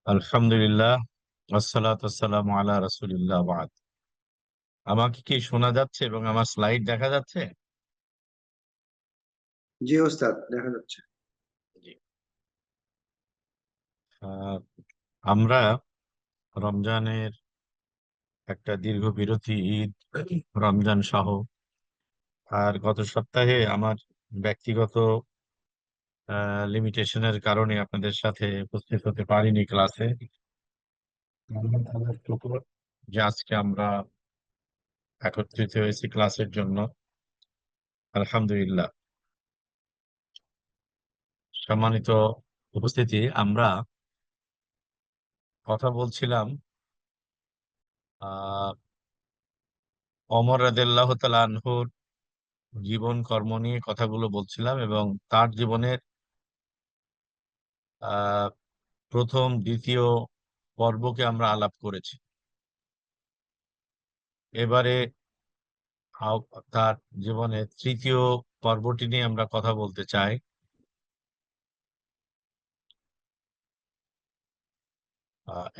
আলহামদুলিল্লাহ, আসসালাতু আসসালামু আলা রাসূলিল্লাহ বাদ। আমাকে কি শোনা যাচ্ছে এবং আমার স্লাইড দেখা যাচ্ছে? জি ওস্তাদ, দেখা যাচ্ছে। জি। আহ, আমরা রমজানের একটা দীর্ঘ বিরতি, ঈদ, রমজান সহ, আর গত সপ্তাহে আমার ব্যক্তিগত লিমিটেশনের কারণে আপনাদের সাথে উপস্থিত হতে পারিনি ক্লাসে। আল্লাহ শুকর যে আজকে আমরা একত্রিত হয়েছি ক্লাসের জন্য। আলহামদুলিল্লাহ। সম্মানিত উপস্থিতি, আমরা কথা বলছিলাম আহ ওমর রাদিয়াল্লাহু তাআলা আনহুর জীবন কর্ম নিয়ে কথাগুলো বলছিলাম এবং তার জীবনের আহ প্রথম দ্বিতীয় পর্বকে আমরা আলাপ করেছি। এবারে তার জীবনের তৃতীয় পর্বটি নিয়ে আমরা কথা বলতে চাই।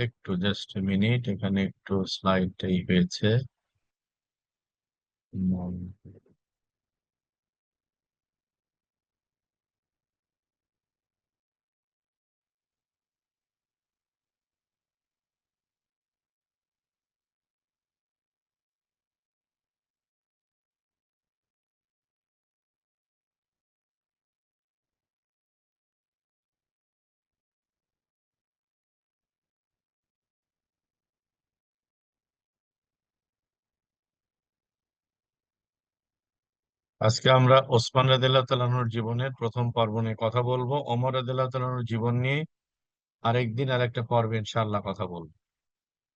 একটু জাস্ট মিনিট, এখানে একটু স্লাইডটাই হয়েছে। উম, আজকে আমরা ওসমান রাদিয়াল্লাহু তাআলা আনহুর জীবনের প্রথম পর্ব নিয়ে কথা বলবো। ওমর রাদিয়াল্লাহু তাআলা আনহুর জীবন নিয়ে আরেকদিন আরেকটা পর্বে ইনশাআল্লাহ কথা বলবো।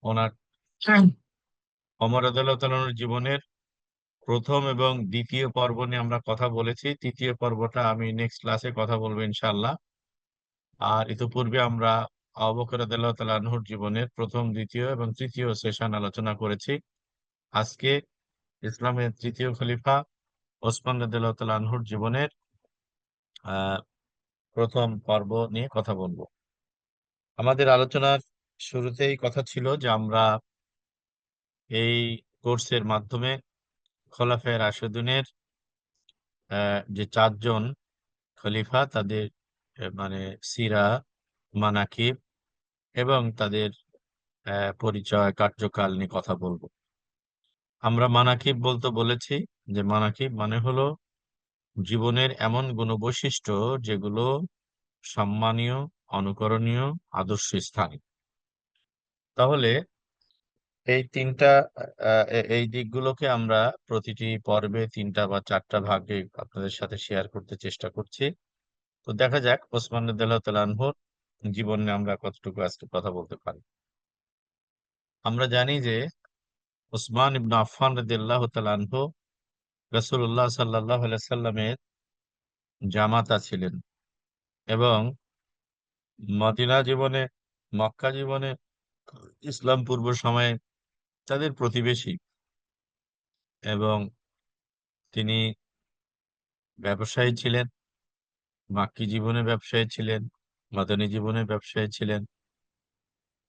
ওনার ওমর রাদিয়াল্লাহু তাআলা আনহুর জীবনের প্রথম এবং দ্বিতীয় পর্ব নিয়ে আমরা কথা বলেছি। তৃতীয় পর্বটা আমি নেক্সট ক্লাসে কথা বলবো ইনশাআল্লাহ। আর ইতিপূর্বে আমরা আবু বকর রাদিয়াল্লাহু তাআলা আনহুর জীবনের প্রথম, দ্বিতীয় এবং তৃতীয় সেশন আলোচনা করেছি। আজকে ইসলামের তৃতীয় খলিফা ওসমান রাদিয়াল্লাহু তাআলা আনহুর জীবনের আহ প্রথম পর্ব নিয়ে কথা বলবো। আমাদের আলোচনার শুরুতেই কথা ছিল যে আমরা এই কোর্সের মাধ্যমে খোলাফায়ে রাশেদিনের যে চারজন খলিফা তাদের মানে সিরা, মানাকিব এবং তাদের পরিচয়, কার্যকাল নিয়ে কথা বলবো। আমরা মানাকিব বলতে বলেছি যে মানাকিব মানে হলো জীবনের এমন গুণবৈশিষ্ট্য যেগুলো সম্মানীয়, অনুকরণীয়, আদর্শ স্থানীয়। তাহলে এই তিনটা এই দিকগুলোকে আমরা প্রতিটি পর্বে তিনটা বা চারটা ভাগে আপনাদের সাথে শেয়ার করতে চেষ্টা করছি। তো দেখা যাক ওসমান রাদিয়াল্লাহু তাআলা আনহুর জীবন নিয়ে আমরা কতটুকু আজকে কথা বলতে পারি। আমরা জানি যে ওসমান ইবনে আফফান রাদিয়াল্লাহু তাআলা আনহু রাসূলুল্লাহ সাল্লাল্লাহু আলাইহি সাল্লামের জামাতা ছিলেন এবং মদিনা জীবনে, মক্কা জীবনে, ইসলাম পূর্ব সময়ে তাদের প্রতিবেশী এবং তিনি ব্যবসায়ী ছিলেন। মাক্কি জীবনে ব্যবসায়ী ছিলেন, মাদানী জীবনে ব্যবসায়ী ছিলেন।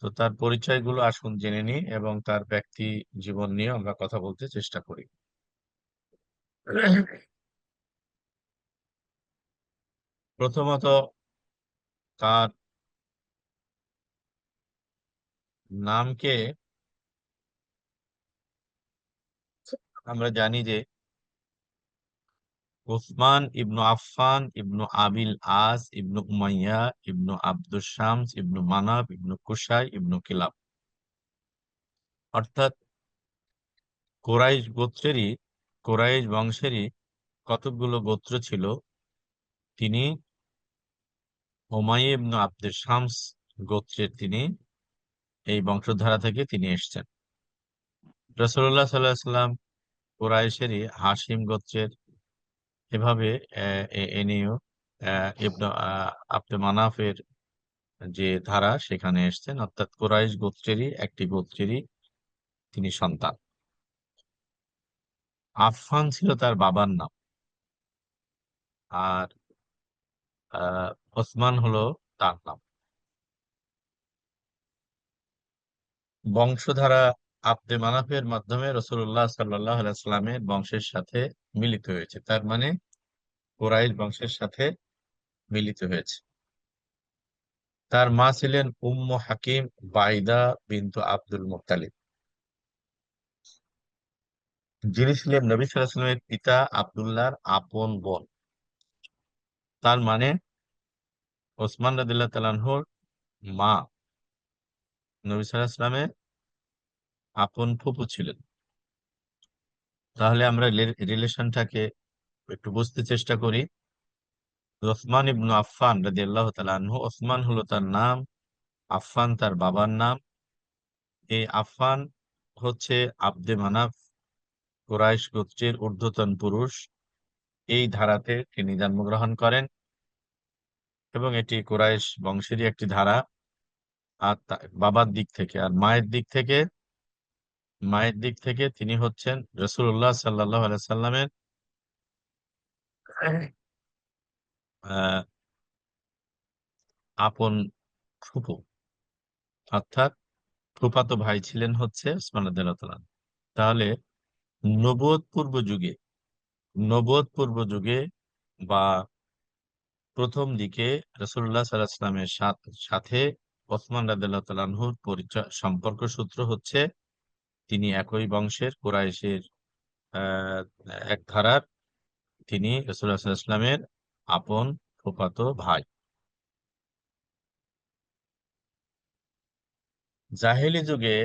তো তার পরিচয়গুলো আসুন জেনে নিই এবং তার ব্যক্তি জীবন নিয়ে আমরা কথা বলতে চেষ্টা করি। প্রথমত তার নামকে আমরা জানি যে উসমান ইবনু আফফান ইবনু আবিল আস ইবনু উমাইয়া ইবনু আব্দুস শামস ইবনু মানাব ইবনু কুসাই ইবনু কিলাব, অর্থাৎ কোরাইশ গোত্রেরই, কোরাইশ বংশেরই কতকগুলো গোত্র ছিল। তিনি হুমায়ুন ইবনে আব্দুস শামস গোত্রের, তিনি এই বংশধারা থেকে তিনি এসেছেন। রাসূলুল্লাহ সাল্লাল্লাহু আলাইহি সাল্লাম কুরাইশেরই হাশিম গোত্রের, এভাবে এনেও ইবনে আব্দে মানাফের যে ধারা সেখানে এসেছেন, অর্থাৎ কুরাইশ গোত্রেরই একটি গোত্রেরই তিনি সন্তান। আফফান ছিল তার বাবার নাম, আর ওসমান হলো তার নাম। বংশধারা আব্দে মানাফের মাধ্যমে রাসূলুল্লাহ সাল্লাল্লাহু আলাইহি ওয়াসাল্লামের বংশের সাথে মিলিত হয়েছে, তার মানে কুরাইশ বংশের সাথে মিলিত হয়েছে। তার মা ছিলেন উম্মু হাকিম বাইদা বিনতু আব্দুল মুত্তালিব, যিনি ছিলেন নবী সাল্লাল্লাহু আলাইহি ওয়াসাল্লামের পিতা আব্দুল্লাহর আপন বোন। তার মানে ওসমান রাদিয়াল্লাহু তাআলা আনহুর মা নবী সাল্লাল্লাহু আলাইহি ওয়াসাল্লামের আপন ফুফু ছিলেন। তাহলে আমরা রিলেশনটাকে একটু বুঝতে চেষ্টা করি। ওসমান ইবনু আফফান রাদিয়াল্লাহু তাআলা আনহু, ওসমান হলো তার নাম, আফফান তার বাবার নাম। এই আফফান হচ্ছে আব্দে মানাফ কুরাইশ গোত্রের ঊর্ধ্বতন পুরুষ। এই ধারাতে তিনি জন্মগ্রহণ করেন এবং এটি কুরাইশ বংশেরই একটি ধারা। আর বাবার দিক থেকে, আর মায়ের দিক থেকে তিনি হচ্ছেন রাসূলুল্লাহ সাল্লাল্লাহু আলাইহি সাল্লামের আহ, আপন ফুফু, অর্থাৎ ফুফাতো ভাই ছিলেন হচ্ছে ওসমান রাদিয়াল্লাহু তাআলা। তাহলে নবুয়ত পূর্ব যুগে নবুয়ত পূর্ব যুগে বা প্রথম দিকে রাসূলুল্লাহ সাল্লাল্লাহু আলাইহি ওয়াসাল্লামের সাথে ওসমান রাদিয়াল্লাহু তাআলা আনহুর পরিচয়, সম্পর্ক সূত্র হচ্ছে তিনি একই বংশের কুরাইশের আহ এক ধারার। তিনি রাসূলুল্লাহ সাল্লাল্লাহু আলাইহি ওয়াসাল্লামের আপন ফুফাতো ভাই। জাহেলি যুগে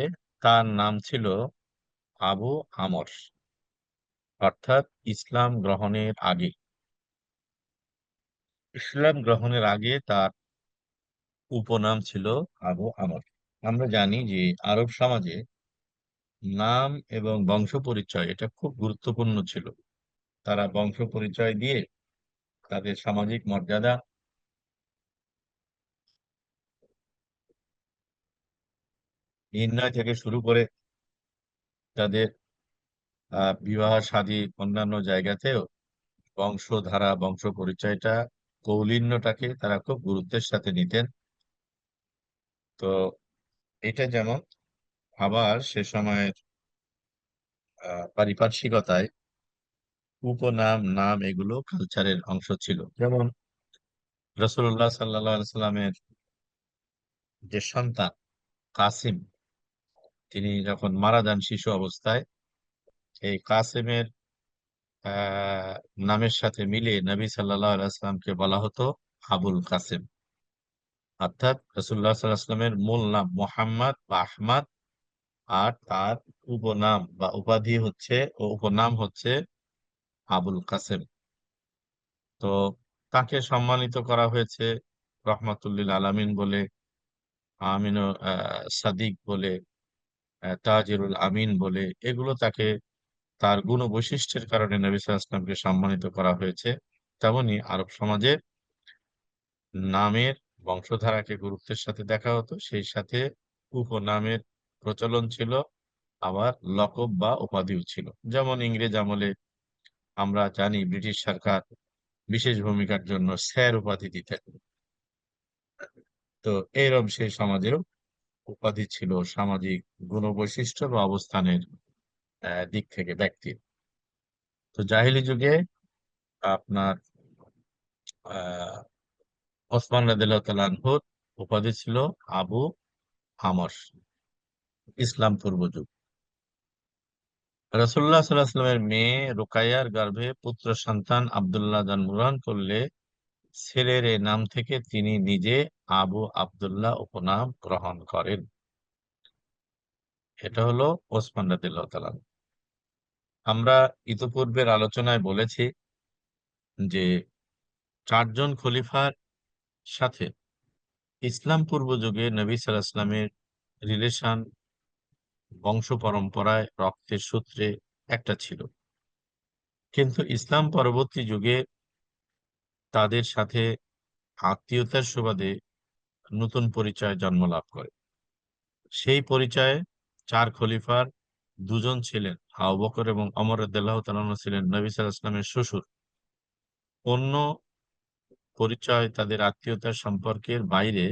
তার নাম ছিল আবু আমর, অর্থাৎ ইসলাম গ্রহণের আগে তার উপনাম ছিল আবু আমর। আমরা জানি যে আরব সমাজে নাম এবং বংশ পরিচয় এটা খুব গুরুত্বপূর্ণ ছিল। তারা বংশ পরিচয় দিয়ে তাদের সামাজিক মর্যাদা নির্ণয় থেকে শুরু করে তাদের বিবাহ শাদী অন্যান্য জায়গাতেও বংশধারা, বংশ পরিচয়টা, কৌলিন্যটাকে তারা খুব গুরুত্বের সাথে নিতেন। তো এটা যেমন, আবার সে সময়ের পারিপার্শ্বিকতায় উপনাম, নাম এগুলো কালচারের অংশ ছিল। যেমন রাসূলুল্লাহ সাল্লাল্লাহু আলাইহি সাল্লামের যে সন্তান কাসিম, তিনি যখন মারা যান শিশু অবস্থায়, এই কাসিমের আহ নামের সাথে মিলিয়ে নবী সাল্লাল্লাহু আলাইহি সাল্লামকে বলা হতো আবুল কাসিম। অর্থাৎ রাসূলুল্লাহ সাল্লাল্লাহু আলাইহি সাল্লামের মূল নাম মুহাম্মদ বা আহমদ, আর তার উপনাম বা উপাধি হচ্ছে, উপনাম হচ্ছে আবুল কাসেম। তো তাকে সম্মানিত করা হয়েছে রহমাতুল্লিল আলামিন বলে, আমিন সাদিক বলে, তাজিরুল আমিন বলে। এগুলো তাকে তার গুণ বৈশিষ্ট্যের কারণে নবী সাল্লাল্লাহু আলাইহি ওয়াসাল্লামকে সম্মানিত করা হয়েছে। তেমনি আরব সমাজে নামের বংশধারাকে গুরুত্বের সাথে দেখা হতো, সেই সাথে উপনামের প্রচলন ছিল, আবার লকব বা উপাধিও ছিল। যেমন ইংরেজ আমলে আমরা জানি ব্রিটিশ সরকার বিশেষ ভূমিকার জন্য স্যার উপাধি দিতেন। তো এইরকম সেই সমাজেও উপাধি ছিল সামাজিক গুণবৈশিষ্ট্য বা অবস্থানের দিক থেকে ব্যক্তির। তো জাহিলি যুগে আপনার আহ ওসমান রাদিয়াল্লাহু তাআলা আনহুর উপাধি ছিল আবু আমর, ইসলাম পূর্ব যুগ। রাসূলুল্লাহ সাল্লাল্লাহু আলাইহি ওয়াসাল্লামের মেয়ে রুকাইয়ার গর্ভে পুত্র সন্তান আব্দুল্লাহ জন্মগ্রহণ করলে ছেলের এই নাম থেকে তিনি নিজে আবু আব্দুল্লাহ উপনাম গ্রহণ করেন। এটা হলো ওসমান রাদিয়াল্লাহু তাআলা আনহু। আমরা ইতোপূর্বের আলোচনায় বলেছি যে চারজন খলিফার সাথে ইসলাম পূর্ব যুগে নবী সাল্লাল্লাহু আলাইহি ওয়াসাল্লামের রিলেশন বংশ পরম্পরায় রক্তের সূত্রে একটা ছিল, কিন্তু ইসলাম পরবর্তী যুগে তাদের সাথে আত্মীয়তার সুবাদে নতুন পরিচয় জন্ম লাভ করে। সেই পরিচয়ে চার খলিফার দুজন ছিলেন আবু বকর এবং ওমর রাদিয়াল্লাহু তাআলা আনহু ছিলেন নবী সাল্লাল্লাহু আলাইহি ওয়াসাল্লামের শ্বশুর। অন্য পরিচয় তাদের আত্মীয়তার সম্পর্কের বাইরে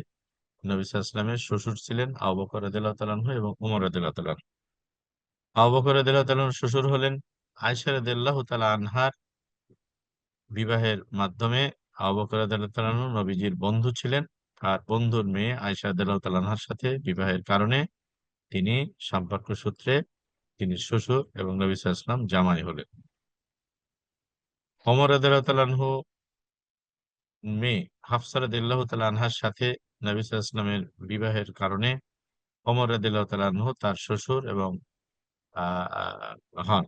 নবী সাল্লাল্লাহু আলাইহি ওয়াসাল্লামের শ্বশুর ছিলেন আবু বকর রাদিয়াল্লাহু তাআলা আনহু এবং ওমর রাদিয়াল্লাহু তাআলা আনহু। আবু বকর রাদিয়াল্লাহু তাআলা আনহুর শ্বশুর হলেন আয়েশা রাদিয়াল্লাহু তাআলা আনহার বিবাহের মাধ্যমে। আবু বকর রাদিয়াল্লাহু তাআলা আনহু নবীজির বন্ধু ছিলেন, আর বন্ধুর মেয়ে আয়েশা রাদিয়াল্লাহু তাআলা আনহার সাথে বিবাহের কারণে তিনি সম্পর্ক সূত্রে তিনি শ্বশুর এবং নবী সাল্লাল্লাহু আলাইহি ওয়াসাল্লাম জামাই হলেন। ওমর রাদিয়াল্লাহু তাআলা আনহু মেয়ে হাফসা রাদিয়াল্লাহু তাআলা আনহার সাথে নবী সাল্লাল্লাহু আলাইহি ওয়াসাল্লামের বিবাহের কারণে ওমর রাদিয়াল্লাহু তাআলা আনহু তার শ্বশুর এবং হন।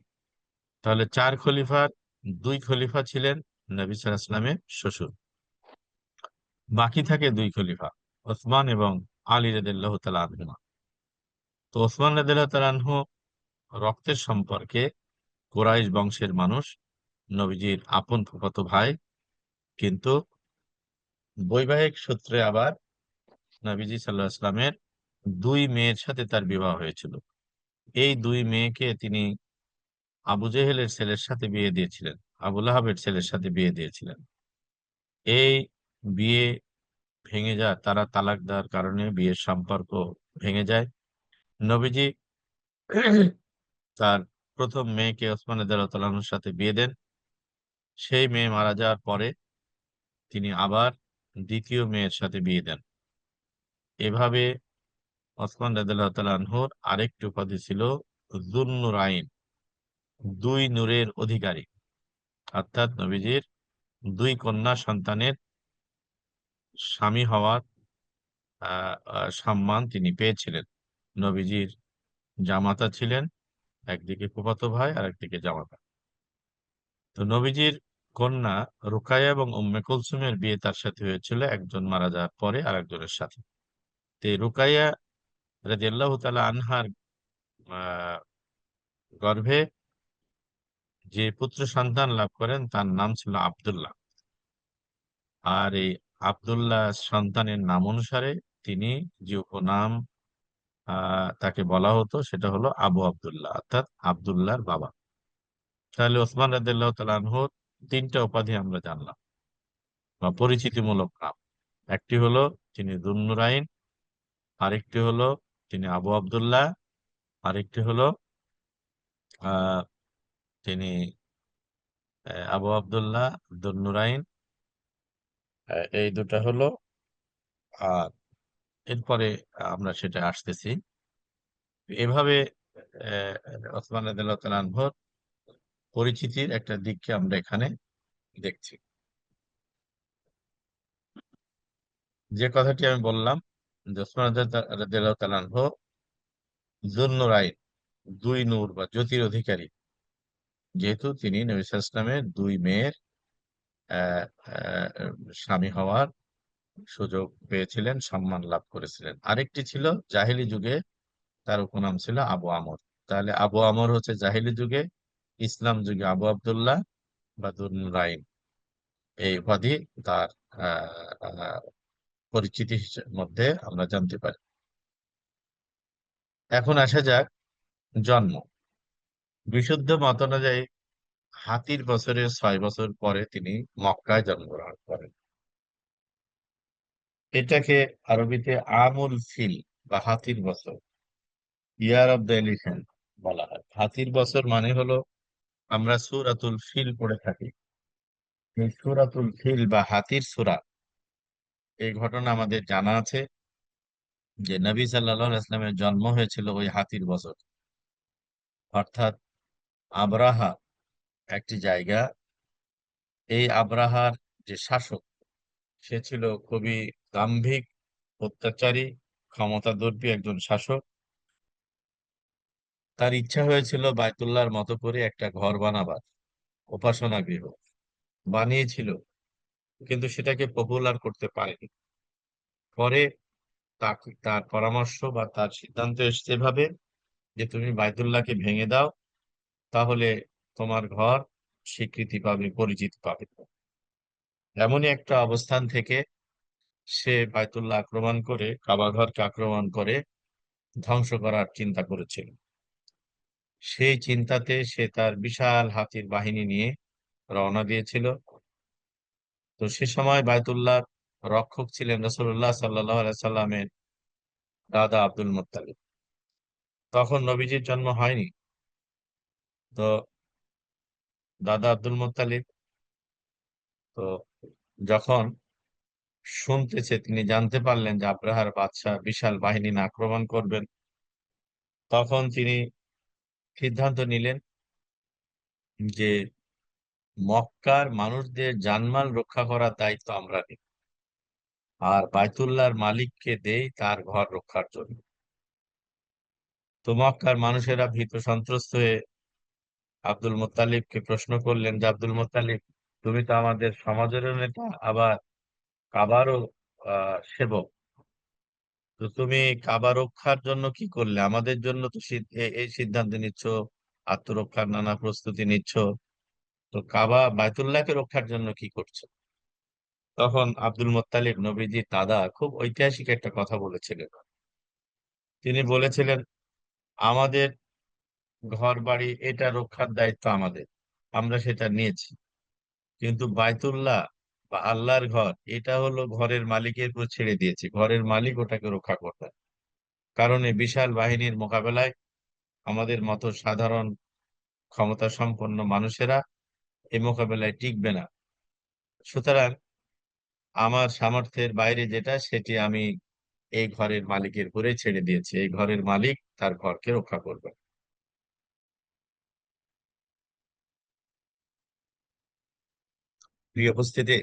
তাহলে ৪ খলিফার ২ খলিফা ছিলেন নবী সাল্লাল্লাহু আলাইহি ওয়াসাল্লামের শ্বশুর। বাকি থাকে ২ খলিফা, ওসমান এবং আলী রাদিয়াল্লাহু তাআলা আনহুমা। তো ওসমান রাদিয়াল্লাহু তাআলা আনহু রক্তের সম্পর্কে কুরাইশ বংশের মানুষ, নবীজির আপন ফুফাতো ভাই, কিন্তু বৈবাহিক সূত্রে আবার নবীজি সাল্লাল্লাহু আলাইহি ওয়াসাল্লামের ২ মেয়ের সাথে তার বিবাহ হয়েছিল। এই ২ মেয়েকে তিনি আবু জেহেলের ছেলের সাথে বিয়ে দিয়েছিলেন, আবু লাহাবের ছেলের সাথে বিয়ে দিয়েছিলেন। এই বিয়ে ভেঙে যায়, তারা তালাক দেওয়ার কারণে বিয়ের সম্পর্ক ভেঙে যায়। নবীজি তার প্রথম মেয়েকে ওসমান রাদিয়াল্লাহু তাআলা আনহুর সাথে বিয়ে দেন। সেই মেয়ে মারা যাওয়ার পরে তিনি আবার দ্বিতীয় মেয়ের সাথে বিয়ে দেন। এভাবে ওসমান রাদিয়াল্লাহু তাআলা আনহুর আরেকটি উপাধি ছিল যুন-নুরাইন, ২ নূরের অধিকারী। অর্থাৎ নবীজির ২ কন্যা সন্তানের স্বামী হওয়ার সম্মান তিনি পেয়েছিলেন। নবীজির জামাতা ছিলেন, একদিকে ফুফাতো ভাই আর একদিকে জামাতা। তো নবীজির কন্যা রুকাইয়া এবং উম্মে কুলসুমের বিয়ে তার সাথে হয়েছিল একজন মারা যাওয়ার পরে আরেকজনের সাথে। তো এই রুকাইয়া রাদিয়াল্লাহু তাআলা আনহার আহ, গর্ভে যে পুত্র সন্তান লাভ করেন তার নাম ছিল আব্দুল্লাহ। আর এই আব্দুল্লাহ সন্তানের নাম অনুসারে তিনি যে উপনাম তাকে বলা হতো সেটা হলো আবু আব্দুল্লাহ, অর্থাৎ আব্দুল্লাহর বাবা। তাহলে ওসমান রাদিয়াল্লাহু তাআলা আনহুর ৩টা উপাধি আমরা জানলাম বা পরিচিতিমূলক নাম। একটি হলো তিনি যুন-নুরাইন, আরেকটি হলো তিনি আবু আব্দুল্লাহ, আরেকটি হলো আহ তিনি আবু আব্দুল্লাহ, যুন-নুরাইন, এই দুটা হলো। আর এরপরে আমরা সেটা আসতেছি। এভাবে আহ ওসমান রাদিয়াল্লাহু তাআলা আনহুর পরিচিতির একটা দিককে আমরা এখানে দেখছি। যে কথাটি আমি বললাম যে ওসমান রাদিয়াল্লাহু তাআলা আনহু যুন-নুরাইন, ২ নূর বা জ্যোতির অধিকারী, যেহেতু তিনি নবী সাল্লাল্লাহু আলাইহি ওয়াসাল্লামের ২ মেয়ের আহ, আহ, স্বামী হওয়ার সুযোগ পেয়েছিলেন, সম্মান লাভ করেছিলেন। আরেকটি ছিল জাহেলি যুগে, তার উপনাম ছিল আবু আমর। তাহলে আবু আমর হচ্ছে জাহেলি যুগে, ইসলাম যুগে আবু আব্দুল্লাহ বা যুন-নুরাইন, এই উপাধি তার আহ আহ, পরিচিতি মধ্যে আমরা জানতে পারি। এখন আসা যাক জন্ম। বিশুদ্ধ মত অনুযায়ী হাতির বছরের ৬ বছর পরে তিনি মক্কায় জন্মগ্রহণ করেন। এটাকে আরবিতে আমুল ফিল বা হাতির বছর, ইয়ার অফ দ্য এলিফ্যান্ট বলা হয়। হাতির বছর মানে হলো, আমরা সূরাতুল ফিল পড়ে থাকি, এই সূরাতুল ফিল বা হাতির সূরা, এই ঘটনা আমাদের জানা আছে যে নবী সাল্লাল্লাহু আলাইহি ওয়াসাল্লামের জন্ম হয়েছিল ওই হাতির বছর। অর্থাৎ আবরাহা একটি জায়গা, এই আবরাহার যে শাসক সে ছিল খুবই দাম্ভিক, অত্যাচারী, ক্ষমতাদর্পী একজন শাসক। তার ইচ্ছা হয়েছিল বায়তুল্লাহর মতো করে একটা ঘর বানাবার, উপাসনা গৃহ বানিয়েছিল, কিন্তু সেটাকে পপুলার করতে পারেনি। পরে তাকে তার পরামর্শ বা তার সিদ্ধান্ত এসেছে এভাবে যে তুমি বায়তুল্লাহকে ভেঙে দাও, তাহলে তোমার ঘর স্বীকৃতি পাবে, পরিচিতি পাবে। এমনই একটা অবস্থান থেকে সে বায়তুল্লাহ আক্রমণ করে, কাবা ঘরকে আক্রমণ করে ধ্বংস করার চিন্তা করেছিল। সেই চিন্তাতে সে তার বিশাল হাতির বাহিনী নিয়ে রওনা দিয়েছিল। তো সে সময় বায়তুল্লাহ রক্ষক ছিলেন রাসূলুল্লাহ সাল্লাল্লাহু আলাইহি সাল্লামের দাদা আব্দুল মুত্তালিব। তখন নবীজির জন্ম হয়নি। তো দাদা আব্দুল মুত্তালিব তো যখন শুনতেছে, তিনি জানতে পারলেন যে আব্রাহার বাদশাহ বিশাল বাহিনী নিয়ে আক্রমণ করবেন, তখন তিনি সিদ্ধান্ত নিলেন যে মক্কার মানুষদের জানমাল রক্ষা করার দায়িত্ব আমরা নিই, আর বায়তুল্লাহর মালিককে দেই তার ঘর রক্ষার জন্য। তো মক্কার মানুষেরা ভীত সন্ত্রস্ত হয়ে আব্দুল মুত্তালিবকে প্রশ্ন করলেন যে, আব্দুল মুত্তালিব, তুমি তো আমাদের সমাজেরও নেতা, আবার কাবারও সেবক। তো তুমি কাবা রক্ষার জন্য কি করলে? আমাদের জন্য তো এই সিদ্ধান্ত নিচ্ছ, আত্মরক্ষার নানা প্রস্তুতি নিচ্ছ, তো কাবা বায়তুল্লাহকে রক্ষার জন্য কি করছো? তখন আব্দুল মুত্তালিব নবীজির দাদা খুব ঐতিহাসিক একটা কথা বলেছিলেন। তিনি বলেছিলেন, আমাদের ঘর বাড়ি এটা রক্ষার দায়িত্ব আমাদের, আমরা সেটা নিয়েছি, কিন্তু বায়তুল্লাহ বা আল্লাহর ঘর এটা হলো ঘরের মালিকের উপর ছেড়ে দিয়েছি, ঘরের মালিক ওটাকে রক্ষা করবে। কারণ এই বিশাল বাহিনীর মোকাবেলায় আমাদের মতো সাধারণ ক্ষমতা সম্পন্ন মানুষেরা এই মোকাবেলায় টিকবে না। সুতরাং আমার সামর্থ্যের বাইরে যেটা, সেটি আমি এই ঘরের মালিকের উপরে ছেড়ে দিয়েছি, এই ঘরের মালিক তার ঘরকে রক্ষা করবে। প্রিয় উপস্থিতি,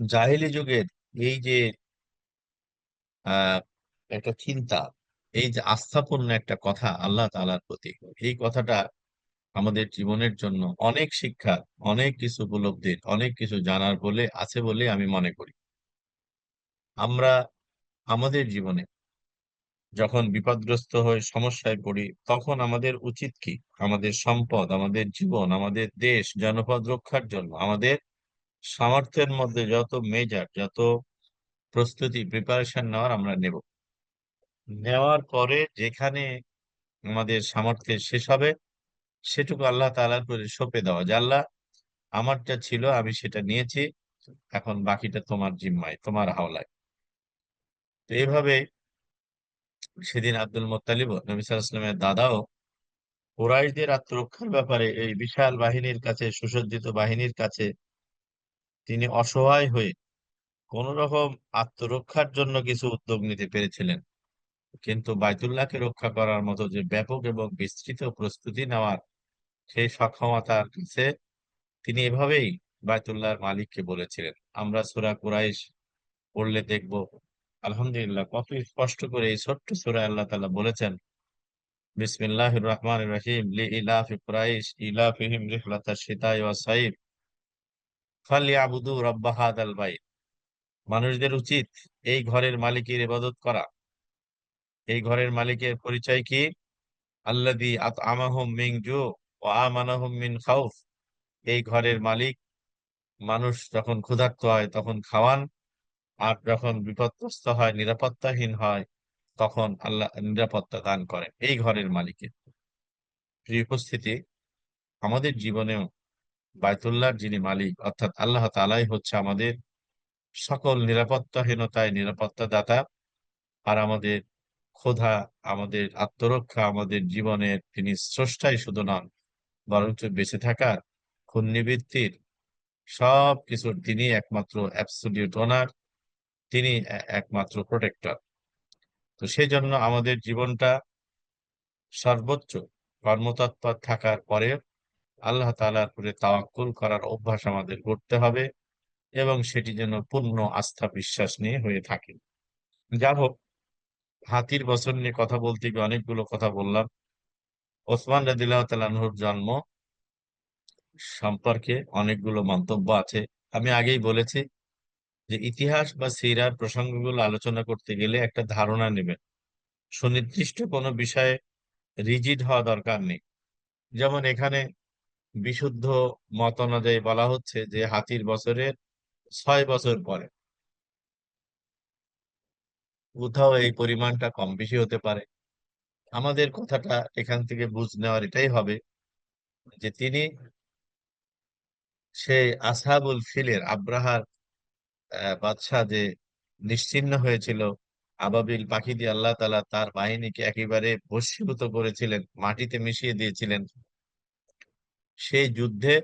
জাহেলি যুগের এই যে আহ একটা চিন্তা, এই যে আস্থাপূর্ণ একটা কথা আল্লাহ তাআলার প্রতি, এই কথাটা আমাদের জীবনের জন্য অনেক শিক্ষা, অনেক কিছু উপলব্ধির, অনেক কিছু জানার বলে আছে বলে আমি মনে করি। আমরা আমাদের জীবনে যখন বিপদগ্রস্ত হয়ে সমস্যায় পড়ি, তখন আমাদের উচিত কি? আমাদের সম্পদ, আমাদের জীবন, আমাদের দেশ, জনপদ রক্ষার জন্য আমাদের সামর্থ্যের মধ্যে যত মেজার, যত প্রস্তুতি, প্রিপারেশন নেওয়ার আমরা নেব। নেওয়ার পরে যেখানে আমাদের সামর্থ্যের শেষ হবে, সেটুকু আল্লাহ তাআলার করে সঁপে দেওয়া, যে আল্লাহ, আমারটা ছিল আমি সেটা নিয়েছি, এখন বাকিটা তোমার জিম্মায়, তোমার হাওলায়। তো এইভাবে সেদিন আব্দুল মুত্তালিব, নবী সাল্লাল্লাহু আলাইহি ওয়াসাল্লামের দাদাও, কুরাইশদের আত্মরক্ষার ব্যাপারে এই বিশাল বাহিনীর কাছে, সুসজ্জিত বাহিনীর কাছে তিনি অসহায় হয়ে কোন রকম আত্মরক্ষার জন্য কিছু উদ্যোগ নিতে পেরেছিলেন, কিন্তু বাইতুল্লাহকে রক্ষা করার মতো যে ব্যাপক এবং বিস্তৃত প্রস্তুতি নেওয়ার সেই সক্ষমতার কাছে তিনি এভাবেই বায়তুল্লাহর মালিককে বলেছিলেন। আমরা সূরা কুরাইশ পড়লে দেখব, আলহামদুলিল্লাহ, কত স্পষ্ট করে এই ছোট্ট সূরায় আল্লাহ তাআলা বলেছেন, বিসমিল্লাহির রহমানির রহিম, লিইলাফি কুরাইশ ইলাফিহিম রিহলাতাশ শিতাই ওয়াস সাইফ ফালইয়াবুদু রাব্বা হাযাল বাইত। মানুষদের উচিত এই ঘরের মালিকের ইবাদত করা। এই ঘরের মালিকের পরিচয় কি? আল্লাযী আত'আমাহুম মিন জু' ওয়া আমানাহুম মিন খাউফ। এই ঘরের মালিক মানুষ যখন ক্ষুধার্ত হয় তখন খাওয়ান, আর যখন বিপদগ্রস্ত হয়, নিরাপত্তাহীন হয়, তখন আল্লাহ নিরাপত্তা দান করেন, এই ঘরের মালিকের। প্রিয় উপস্থিতি, আমাদের জীবনেও বায়তুল্লাহর যিনি মালিক অর্থাৎ আল্লাহ তাআলাই হচ্ছে আমাদের সকল নিরাপত্তাহীনতায় নিরাপত্তা দাতা। আর আমাদের ক্ষুধা, আমাদের আত্মরক্ষা, আমাদের জীবনের তিনি স্রষ্টাই শুধু নন, বরঞ্চ বেঁচে থাকার, ঘূর্ণিবৃত্তির সব কিছুর তিনি একমাত্র অ্যাবসলিউট ওনার, তিনি একমাত্র প্রোটেক্টর। তো সেই জন্য আমাদের জীবনটা সর্বোচ্চ কর্মতৎপর থাকার পরে আল্লাহ তাআলার উপরে তাওয়াক্কুল করার অভ্যাস আমাদের করতে হবে, এবং সেটি যেন পূর্ণ আস্থা বিশ্বাস নিয়ে হয়ে থাকে। যা হোক, হাতির বছর নিয়ে কথা বলতে গিয়ে অনেকগুলো কথা বললাম। ওসমান রাদিয়াল্লাহু তাআলা আনহুর জন্ম সম্পর্কে অনেকগুলো মন্তব্য আছে। আমি আগেই বলেছি যে ইতিহাস বা সিরার প্রসঙ্গগুলো আলোচনা করতে গেলে একটা ধারণা নেবেন, সুনির্দিষ্ট কোনো বিষয়ে রিজিড হওয়া দরকার নেই। যেমন এখানে বিশুদ্ধ মত অনুযায়ী বলা হচ্ছে যে হাতির বছরের 6 বছর পরে, কোথাও এই পরিমাণটা কম বেশি হতে পারে। আমাদের কথাটা এখান থেকে বুঝ নেওয়ার এটাই হবে যে তিনি সেই আসহাবুল ফিলের আব্রাহার বাদশাহ যে নিশ্চিহ্ন হয়েছিল, আবাবিল পাখি দিয়ে আল্লাহ তাআলা তার বাহিনীকে একেবারে ভস্মীভূত করেছিলেন, মাটিতে মিশিয়ে দিয়েছিলেন, সেই যুদ্ধে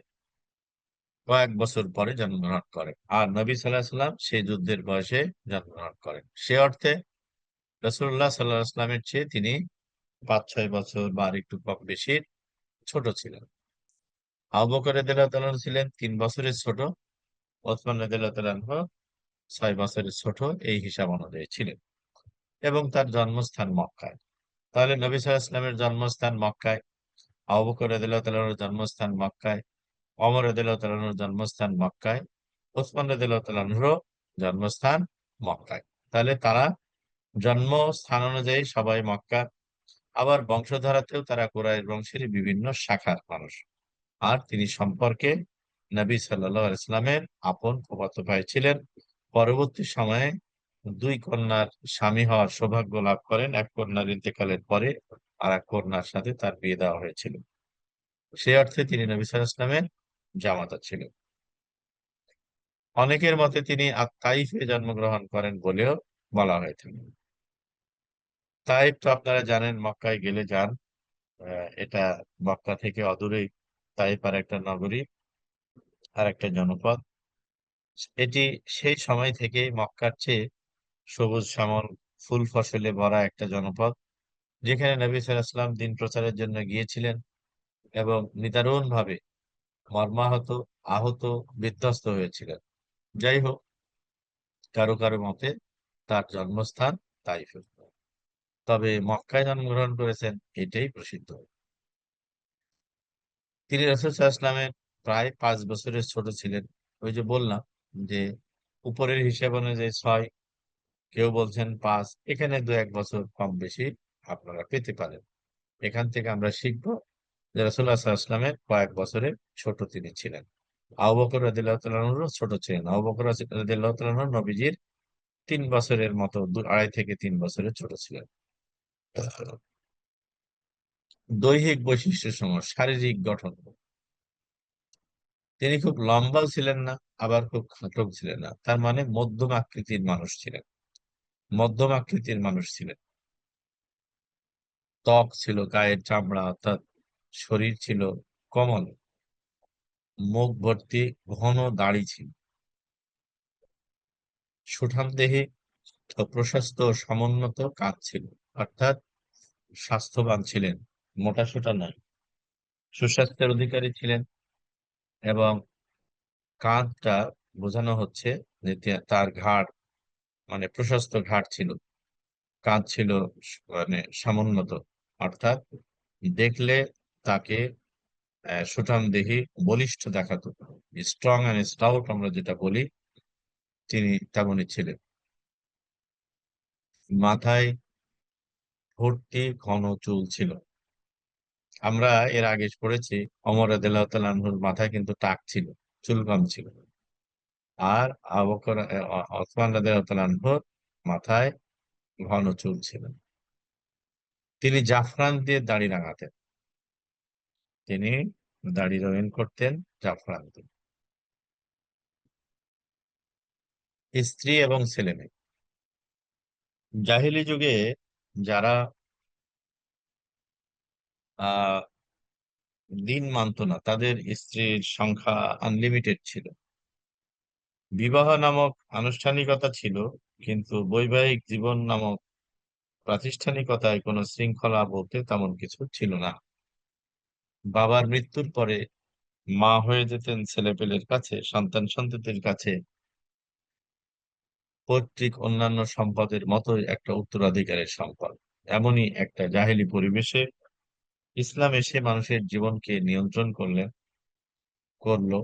কয়েক বছর পরে জন্মগ্রহণ করেন। আর নবী সাল্লাহ সাল্লাম সেই যুদ্ধের বয়সে জন্মগ্রহণ করেন। সে অর্থে রাসূলুল্লাহ সাল্লাহ সাল্লামের চেয়ে তিনি 5-6 বছর বা আর একটু কম বেশি ছোট ছিলেন। আবু বকর রাদিয়াল্লাহু তাআলা আনহু ছিলেন 3 বছরের ছোট, ওসমান রাদিয়াল্লাহু তাআলা আনহু 6 বছরের ছোট, এই হিসাব অনুযায়ী ছিলেন। এবং তার জন্মস্থান মক্কায়। তাহলে নবী সাল্লাল্লাহু আলাইহি ওয়াসাল্লামের জন্মস্থান মক্কায়, আবু বকর রাদিয়াল্লাহু তাআলা আনহুর জন্মস্থান মক্কায়, ওমর রাদিয়াল্লাহু তাআলা আনহুর জন্মস্থান মক্কায়, ওসমান রাদিয়াল্লাহু তাআলা আনহুরও জন্মস্থান মক্কায়। তাহলে তারা জন্মস্থান অনুযায়ী সবাই মক্কা, আবার বংশধারাতেও তারা কুরাইশ বংশেরই বিভিন্ন শাখার মানুষ। আর তিনি সম্পর্কে নবী সাল্লাল্লাহু আলাইহি ওয়াসাল্লামের আপন ফুফাতো ভাই ছিলেন। পরবর্তী সময়ে 2 কন্যার স্বামী হওয়ার সৌভাগ্য লাভ করেন। এক কন্যার ইন্তেকালের পরে আর এক কন্যার সাথে তার বিয়ে দেওয়া হয়েছিল। সে অর্থে তিনি নবী সাল্লাল্লাহু আলাইহি ওয়াসাল্লামের জামাতা ছিলেন। অনেকের মতে তিনি তাইফে জন্মগ্রহণ করেন বলেও বলা হয়ে থাকে। তাইফ তো আপনারা জানেন, মক্কায় গেলে যান, এটা মক্কা থেকে অদূরেই। তাইফ আর একটা নগরী, আর একটা জনপদ। এটি সেই সময় থেকে মক্কার চেয়ে সবুজ শ্যামল ফুল ফসলে ভরা একটা জনপদ, যেখানে নবী সাল্লাল্লাহু আলাইহি ওয়াসাল্লাম দিন প্রচারের জন্য গিয়েছিলেন এবং নিদারুণ ভাবে মর্মাহত, আহত, বিধ্বস্ত হয়েছিলেন। যাই হোক, কারো কারো মতে তার জন্মস্থান তাইফ। তবে মক্কায় জন্মগ্রহণ করেছেন এটাই প্রসিদ্ধ। তিনি রাসূল সাল্লাল্লাহু আলাইহি ওয়াসাল্লামের প্রায় 5 বছরের ছোট ছিলেন। ওই যে বললাম যে উপরের হিসাব অনুযায়ী 6, কেউ বলছেন 5, এখানে 2-1 বছর কম বেশি আপনারা পেতে পারেন। এখান থেকে আমরা শিখবো যে রাসূলুল্লাহ সাল্লাল্লাহু আলাইহি ওয়াসাল্লামের কয়েক বছরের ছোট তিনি ছিলেন। আবু বকর রাদিয়াল্লাহু তাআলা আনহুরও ছোট ছিলেন। আবু বকর রাদিয়াল্লাহু তাআলা আনহু নবীজির 3 বছরের মতো, 2.5 থেকে 3 বছরের ছোট ছিলেন। দৈহিক বৈশিষ্ট্য সমূহ, শারীরিক গঠন, তিনি খুব লম্বাও ছিলেন না, আবার খুব খাটো ছিলেন না। তার মানে মধ্যম আকৃতির মানুষ ছিলেন। মধ্যম আকৃতির মানুষ ছিলেন। ত্বক ছিল, গায়ের চামড়া অর্থাৎ শরীর ছিল কোমল, মুখ ভর্তি ঘন দাড়ি ছিল, সুঠামদেহী ও প্রশস্ত ও সমুন্নত কাঁধ ছিল। অর্থাৎ স্বাস্থ্যবান ছিলেন, মোটাসোটা নয়, সুস্বাস্থ্যের অধিকারী ছিলেন। এবং কাঁধটা বোঝানো হচ্ছে যে তার ঘাড়, মানে প্রশস্ত ঘাড় ছিল, কাঁধ ছিল মানে সমুন্নত, অর্থাৎ দেখলে তাকে সুঠামদেহী, বলিষ্ঠ দেখাতো। স্ট্রং অ্যান্ড স্টাউট আমরা যেটা বলি, তিনি তেমনই ছিলেন। মাথায় ভর্তি ঘন চুল ছিল। আমরা এর আগে পড়েছি ওমর রাদিয়াল্লাহু তাআলা আনহুর মাথায় কিন্তু টাক ছিল, চুল কম ছিল। আর আবু বকর ওসমান রাদিয়াল্লাহু তাআলা আনহুর মাথায় ঘন চুল ছিল। তিনি জাফরান দিয়ে দাড়ি রাঙাতেন। তিনি দাড়ি রঙিন করতেন জাফরান দিয়ে। স্ত্রী এবং ছেলে মেয়ে, জাহিলি যুগে যারা আহ দিন মানত না, তাদের স্ত্রীর সংখ্যা আনলিমিটেড ছিল। বিবাহ নামক আনুষ্ঠানিকতা ছিল, কিন্তু বৈবাহিক জীবন নামক প্রাতিষ্ঠানিকতায় কোনো শৃঙ্খলা বলতে তেমন কিছু ছিল না। বাবার মৃত্যুর পরে মা হয়ে যেতেন ছেলেপেলের কাছে, সন্তান সন্ততির কাছে পৈতৃক অন্যান্য সম্পদের মতোই একটা উত্তরাধিকারের সম্পদ। এমনই একটা জাহেলি পরিবেশে ইসলাম এসে মানুষের জীবনকে নিয়ন্ত্রণ করলো।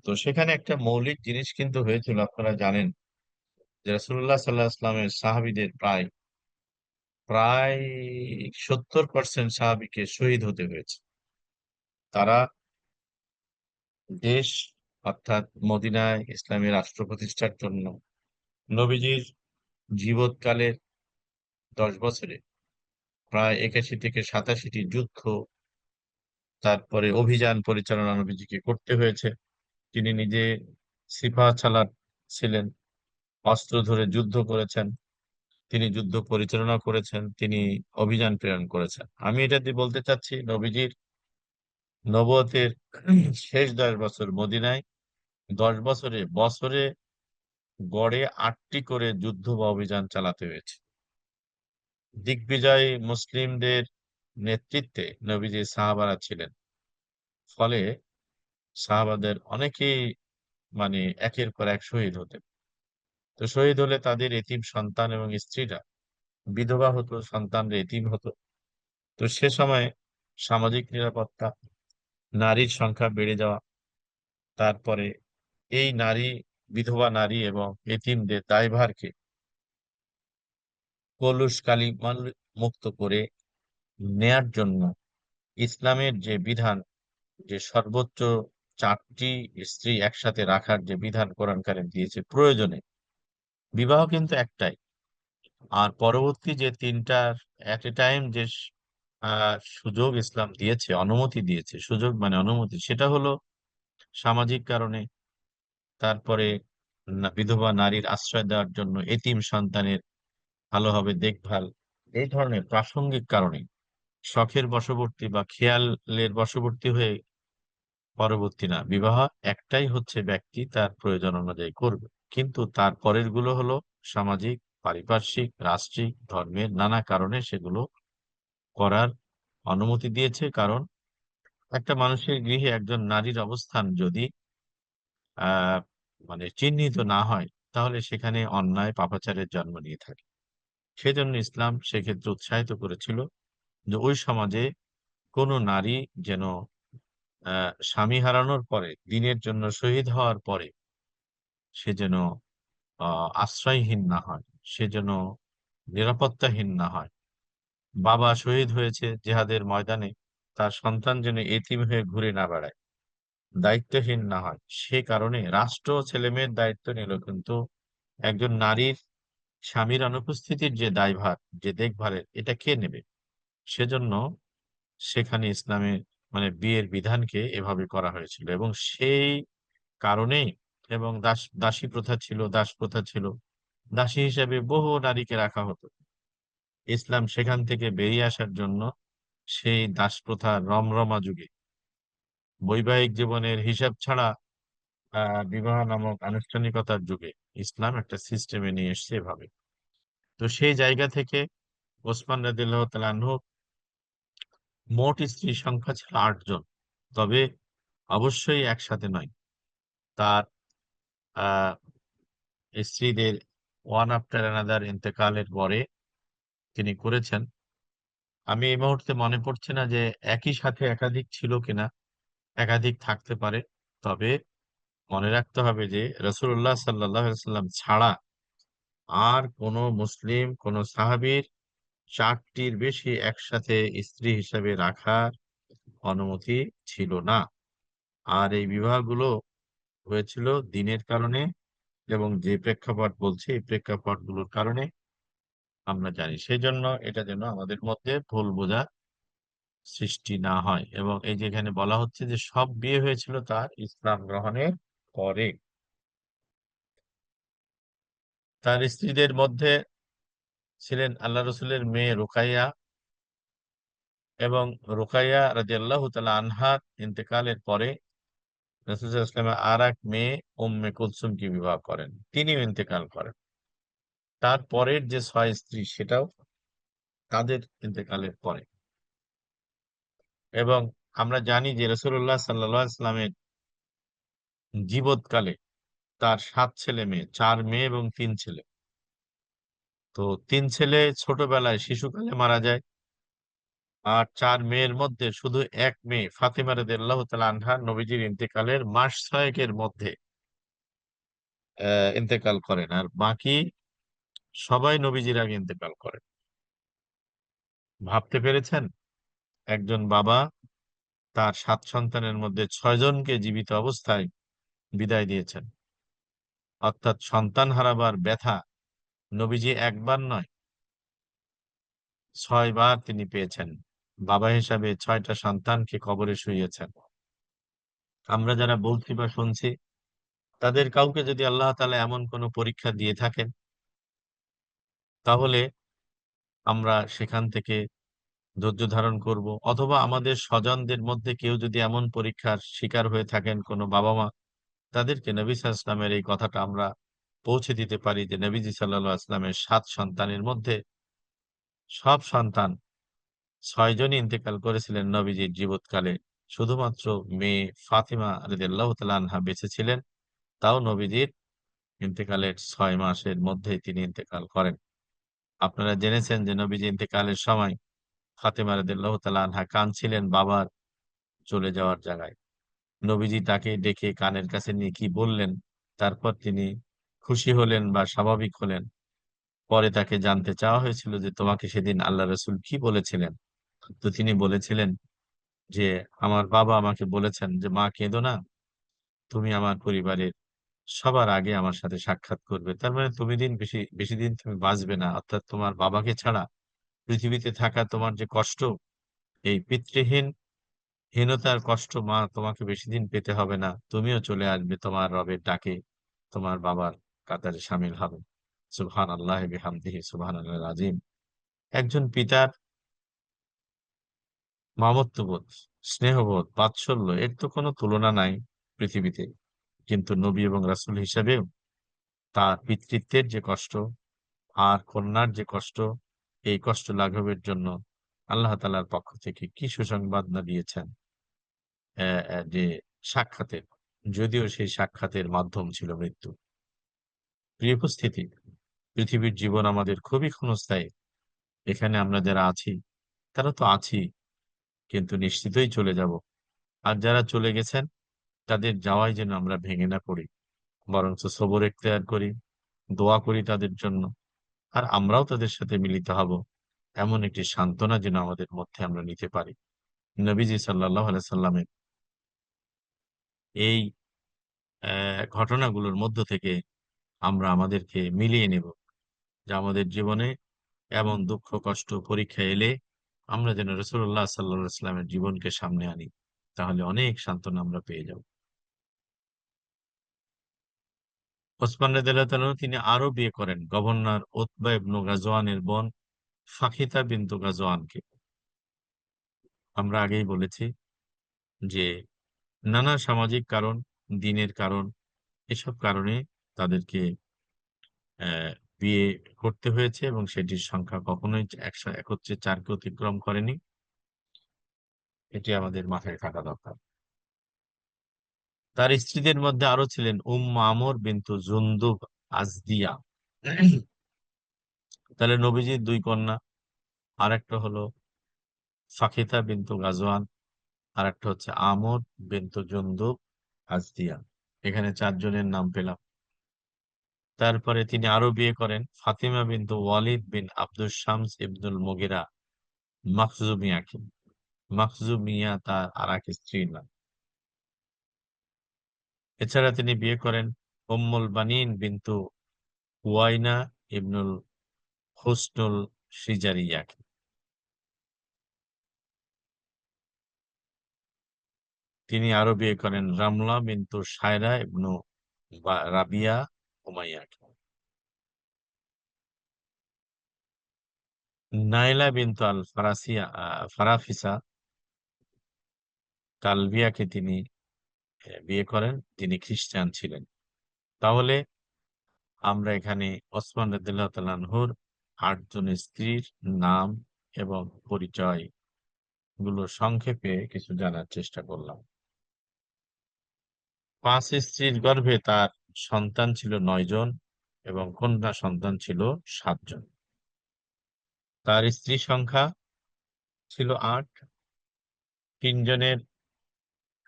তো সেখানে একটা মৌলিক জিনিস কিন্তু হয়েছিল, আপনারা জানেন যে রাসূলুল্লাহ সাল্লাল্লাহু আলাইহি ওয়াসাল্লামের সাহাবীদের প্রায় প্রায় 70% সাহাবীকে শহীদ হতে হয়েছে। তারা দেশ, অর্থাৎ মদিনায় ইসলামী রাষ্ট্র প্রতিষ্ঠার জন্য নবীজির জীবৎকালের 10 বছরে প্রায় 81 থেকে 87টি যুদ্ধ, তারপরে অভিযান পরিচালনা নবীজিকে করতে হয়েছে। তিনি নিজে সিপাহ সালার ছিলেন, অস্ত্র ধরে যুদ্ধ করেছেন, তিনি যুদ্ধ পরিচালনা করেছেন, তিনি অভিযান প্রেরণ করেছেন। আমি এটা দিয়ে বলতে চাচ্ছি, নবীজির নবুয়তের শেষ 10 বছর মদিনায়, 10 বছরে বছরে গড়ে 8টি করে যুদ্ধ বা অভিযান চালাতে হয়েছে। দিগ্বিজয়ী মুসলিমদের নেতৃত্বে নবীজি সাহাবারা ছিলেন। ফলে সাহাবাদের অনেকেই মানে একের পর এক শহীদ হতেন। তো শহীদ হলে তাদের এতিম সন্তান এবং স্ত্রীরা বিধবা হতো, সন্তানরা এতিম হতো। তো সে সময় সামাজিক নিরাপত্তা, নারীর সংখ্যা বেড়ে যাওয়া, তারপরে এই নারী, বিধবা নারী এবং এতিমদের দায়ভারকে কলুষকালিমাল মুক্ত করে নেয়ার জন্য ইসলামের যে বিধান, যে সর্বোচ্চ 4টি স্ত্রী একসাথে রাখার যে বিধান কোরআন কারীম দিয়েছে প্রয়োজনে, বিবাহ কিন্তু একটাই, আর পরবর্তী যে 3টার এট এ টাইম যে সুযোগ ইসলাম দিয়েছে, অনুমতি দিয়েছে, সুযোগ মানে অনুমতি, সেটা হলো সামাজিক কারণে, তারপরে বিধবা নারীর আশ্রয় দেওয়ার জন্য, এতিম সন্তানের ভালোভাবে দেখভাল, এই ধরনের প্রাসঙ্গিক কারণে। শখের বশবর্তী বা খেয়ালের বশবর্তী হয়ে পরবর্তী না, বিবাহ একটাই হচ্ছে, ব্যক্তি তার প্রয়োজন অনুযায়ী করবে। কিন্তু তার পরের গুলো হলো সামাজিক, পারিপার্শ্বিক, রাষ্ট্রিক, ধর্মের নানা কারণে সেগুলো করার অনুমতি দিয়েছে। কারণ একটা মানুষের গৃহে একজন নারীর অবস্থান যদি আহ মানে চিহ্নিত না হয়, তাহলে সেখানে অন্যায় পাপাচারের জন্ম নিয়ে থাকে। সেজন্য ইসলাম সেক্ষেত্রে উৎসাহিত করেছিল যে ওই সমাজে কোনো নারী যেন স্বামী হারানোর পরে, দিনের জন্য শহীদ হওয়ার পরে সে যেন আশ্রয়হীন না হয়, সে যেন নিরাপত্তাহীন না হয়। বাবা শহীদ হয়েছে জিহাদের ময়দানে, তার সন্তান যেন এতিম হয়ে ঘুরে না বেড়ায়, দায়িত্বহীন না হয়। সে কারণে রাষ্ট্র ছেলেমেয়ের দায়িত্ব নিল, কিন্তু একজন নারীর স্বামীর অনুপস্থিতির যে দায়ভার, যে দেখভালের, এটা কে নেবে? সেজন্য সেখানে ইসলামে মানে বিয়ের বিধানকে এভাবে করা হয়েছিল। এবং সেই কারণেই, এবং দাসী প্রথা ছিল, দাস প্রথা ছিল, দাসী হিসেবে বহু নারীকে রাখা হতো। ইসলাম সেখান থেকে বেরিয়ে আসার জন্য সেই দাস প্রথা রমরমা যুগে, বৈবাহিক জীবনের হিসাব ছাড়া বিবাহ নামক আনুষ্ঠানিকতার যুগে ইসলাম একটা সিস্টেমে নিয়ে এসছে এভাবে। তো সেই জায়গা থেকে ওসমান রাদিয়াল্লাহু তাআলা আনহু মোট স্ত্রী সংখ্যা ছিল 8 জন। তবে অবশ্যই একসাথে নয়। তার আহ স্ত্রীদের ওয়ান আফটার অ্যানাদার ইন্তেকালের পরে তিনি করেছেন। আমি এই মুহূর্তে মনে পড়ছে না যে একই সাথে একাধিক ছিল কিনা, একাধিক থাকতে পারে। তবে মনে রাখতে হবে যে রাসূলুল্লাহ সাল্লাল্লাহু আলাইহি ওয়াসাল্লাম ছাড়া আর কোন মুসলিম, কোন সাহাবীর 4টির বেশি একসাথে স্ত্রী হিসেবে রাখার অনুমতি ছিল না। আর এই বিবাহগুলো হয়েছিল দ্বীনের কারণে, এবং যে প্রেক্ষাপট বলছি এই প্রেক্ষাপটগুলোর কারণে আমরা জানি। সেজন্য এটা যেন আমাদের মধ্যে ভুল বোঝা সৃষ্টি না হয়। এবং এই যে এখানে বলা হচ্ছে যে সব বিয়ে হয়েছিল তার ইসলাম গ্রহণের পরে। তার স্ত্রীদের মধ্যে ছিলেন আল্লাহ রসুলের মেয়ে রুকাইয়া, এবং রুকাইয়া রাদিয়াল্লাহু তাআলা আনহার ইন্তেকালের পরে রাসূল সাল্লাল্লাহু আলাইহি ওয়াসাল্লাম আর এক মেয়ে উম্মে কুলসুমকে বিবাহ করেন, তিনিও ইন্তেকাল করেন। তার পরের যে 6 স্ত্রী, সেটাও তাদের ইন্তেকালের পরে। এবং আমরা জানি যে রাসূলুল্লাহ সাল্লাল্লাহু আলাইহি ওয়াসাল্লামের জীবৎকালে তার 7 ছেলে মেয়ে, 4 মেয়ে এবং 3 ছেলে। তো 3 ছেলে ছোটবেলায় শিশুকালে মারা যায়, আর 4 মেয়ের মধ্যে শুধু এক মেয়ে ফাতিমা রাদিয়াল্লাহু তাআলা আনহা নবীজির ইন্তেকালের মাস 6 মধ্যে ইন্তেকাল করেন, আর বাকি সবাই নবীজির আগে ইন্তেকাল করেন। ভাবতে পেরেছেন? একজন বাবা তার 7 সন্তানের মধ্যে 6 জনকে জীবিত অবস্থায় বিদায় দিয়েছেন। অর্থাৎ সন্তান হারাবার ব্যথা নবীজি একবার নয়, 6 বার তিনি পেয়েছেন। বাবা হিসাবে 6টা সন্তানকে কবরে শুইয়েছেন। আমরা যারা বলছি বা শুনছি, তাদের কাউকে যদি আল্লাহ তাআলা এমন কোনো পরীক্ষা দিয়ে থাকেন, তাহলে আমরা সেখান থেকে ধৈর্য ধারণ করব। অথবা আমাদের স্বজনদের মধ্যে কেউ যদি এমন পরীক্ষার শিকার হয়ে থাকেন, কোনো বাবা-মা, তাদেরকে নবী সাল্লাল্লাহু আলাইহি ওয়াসাল্লামের এই কথাটা আমরা পৌঁছে দিতে পারি যে নবীজি সাল্লাল্লাহু আলাইহি ওয়াসাল্লামের ৭ সন্তানের মধ্যে সব সন্তান ৬ জনই ইন্তেকাল করেছিলেন নবীজির জীবৎকালে। শুধুমাত্র মেয়ে ফাতিমা রাদিয়াল্লাহু তাআলা আনহা বেঁচে ছিলেন। তাও নবীজির ইন্তেকালের ৬ মাসের মধ্যেই তিনি ইন্তেকাল করেন। আপনারা জেনেছেন যে নবীজি ইন্তেকালের সময় ফাতেমা রাদিয়াল্লাহু তাআলা আনহা কাঁদছিলেন বাবার চলে যাওয়ার জায়গায়। নবীজি তাকে ডেকে কানের কাছে নিয়ে কি বললেন, তারপর তিনি খুশি হলেন বা স্বাভাবিক হলেন। পরে তাকে জানতে চাওয়া হয়েছিল যে, "তোমাকে সেদিন আল্লাহ রাসূল কি বলেছিলেন?" তো তিনি বলেছিলেন যে, "আমার বাবা আমাকে বলেছেন যে, 'মা কেঁদো না। তুমি আমার পরিবারের সবার আগে আমার সাথে সাক্ষাৎ করবে।' তার মানে তুমি বেশি দিন তুমি বাঁচবে না। অর্থাৎ তোমার বাবাকে ছাড়া পৃথিবীতে থাকা তোমার যে কষ্ট, এই হীনতার কষ্ট মা তোমাকে বেশিদিন পেতে হবে না। তুমিও চলে আসবে তোমার রবের ডাকে। তোমার বাবার কাতারে শামিল হবে।" সুবহানাল্লাহি বিহামদিহি সুবহানাল্লাহিল আযীম। একজন পিতার মামত্ববোধ, স্নেহবোধ, বাৎসল্য এর তো কোনো তুলনা নাই পৃথিবীতে। কিন্তু নবী এবং রাসূল হিসেবেও তার পিতৃত্বের যে কষ্ট আর কন্যার যে কষ্ট, এই কষ্ট লাঘবের জন্য আল্লাহ তাআলার পক্ষ থেকে কি সুসংবাদ না দিয়েছেন। যে সাক্ষাতের, যদিও সেই সাক্ষাতের মাধ্যম ছিল মৃত্যু। প্রিয় উপস্থিতি, পৃথিবীর জীবন আমাদের খুবই ক্ষণস্থায়ী। এখানে আমরা যারা আছি, তারা তো আছি, কিন্তু নিশ্চিতই চলে যাব। আর যারা চলে গেছেন, তাদের যাওয়ায় যেন আমরা ভেঙে না পড়ি। বরঞ্চ সবর এখতিয়ার করি, দোয়া করি তাদের জন্য। আর আমরাও তাদের সাথে মিলিত হব। এমন একটি সান্ত্বনা যেন আমাদের মধ্যে আমরা নিতে পারি। নবীজি সাল্লাল্লাহু আলাইহি সাল্লামের এই ঘটনাগুলোর মধ্য থেকে আমরা আমাদেরকে মিলিয়ে নেব যে আমাদের জীবনে এমন দুঃখ, কষ্ট, পরীক্ষা এলে আমরা যেন রাসূলুল্লাহ সাল্লাল্লাহু আলাইহি ওয়াসাল্লামের জীবনকে সামনে আনি। তাহলে অনেক সান্ত্বনা আমরা পেয়ে যাব। ওসমান রাদিয়াল্লাহু তাআলা তিনি আরো বিয়ে করেন গভর্নর উতবা ইবনে গাজওয়ানের বোন ফাখিতা বিনতু গাজওয়ানকে। আমরা আগেই বলেছি যে নানা সামাজিক কারণ, দ্বীনের কারণ, এসব কারণে তাদেরকে অ্যা বিয়ে করতে হয়েছে এবং সেটির সংখ্যা কখনোই একত্রে ৪ কে অতিক্রম করেনি। এটি আমাদের মাথায় থাকা দরকার। তার স্ত্রীদের মধ্যে আরো ছিলেন মামুর বিনতু জুনদুব আজদিয়া। তাহলে নবীজির ২ কন্যা, আরেকটা হলো ফাখিতা বিনতু গাজওয়ান, আরেকটা হচ্ছে আমর বিনতু জুনদুব আজদিয়া। এখানে ৪ জনের নাম পেলাম। তারপরে তিনি আরো বিয়ে করেন ফাতিমা বিনতু ওয়ালিদ বিন আব্দুস শামস ইবনুল মুগিরা মাখজুমিয়াকে। মাখজুমিয়া তার আরেক স্ত্রীর নাম। এছাড়া তিনি বিয়ে করেন উম্মুল বানিন বিনতু হুয়াইনা ইবনুল হুসনুল সিজারিয়াকে। তিনি আরো বিয়ে করেন রামলা বিনতু সায়রা ইবনু রাবিয়া উমাইয়াকে। নাইলা বিনতু আল ফারাসিয়া ফারাফিসা কালবিয়াকে তিনি বিয়ে করেন। তিনি খ্রিস্টান ছিলেন। তাহলে আমরা এখানে ওসমান রাদিয়াল্লাহু তাআলা আনহুর ৮ জন স্ত্রীর নাম এবং পরিচয় গুলো সংক্ষেপে কিছু জানার চেষ্টা করলাম। ৫ স্ত্রীর গর্ভে তার সন্তান ছিল ৯ জন এবং কন্যা সন্তান ছিল ৭ জন। তার স্ত্রী সংখ্যা ছিল ৮। ৩ জনের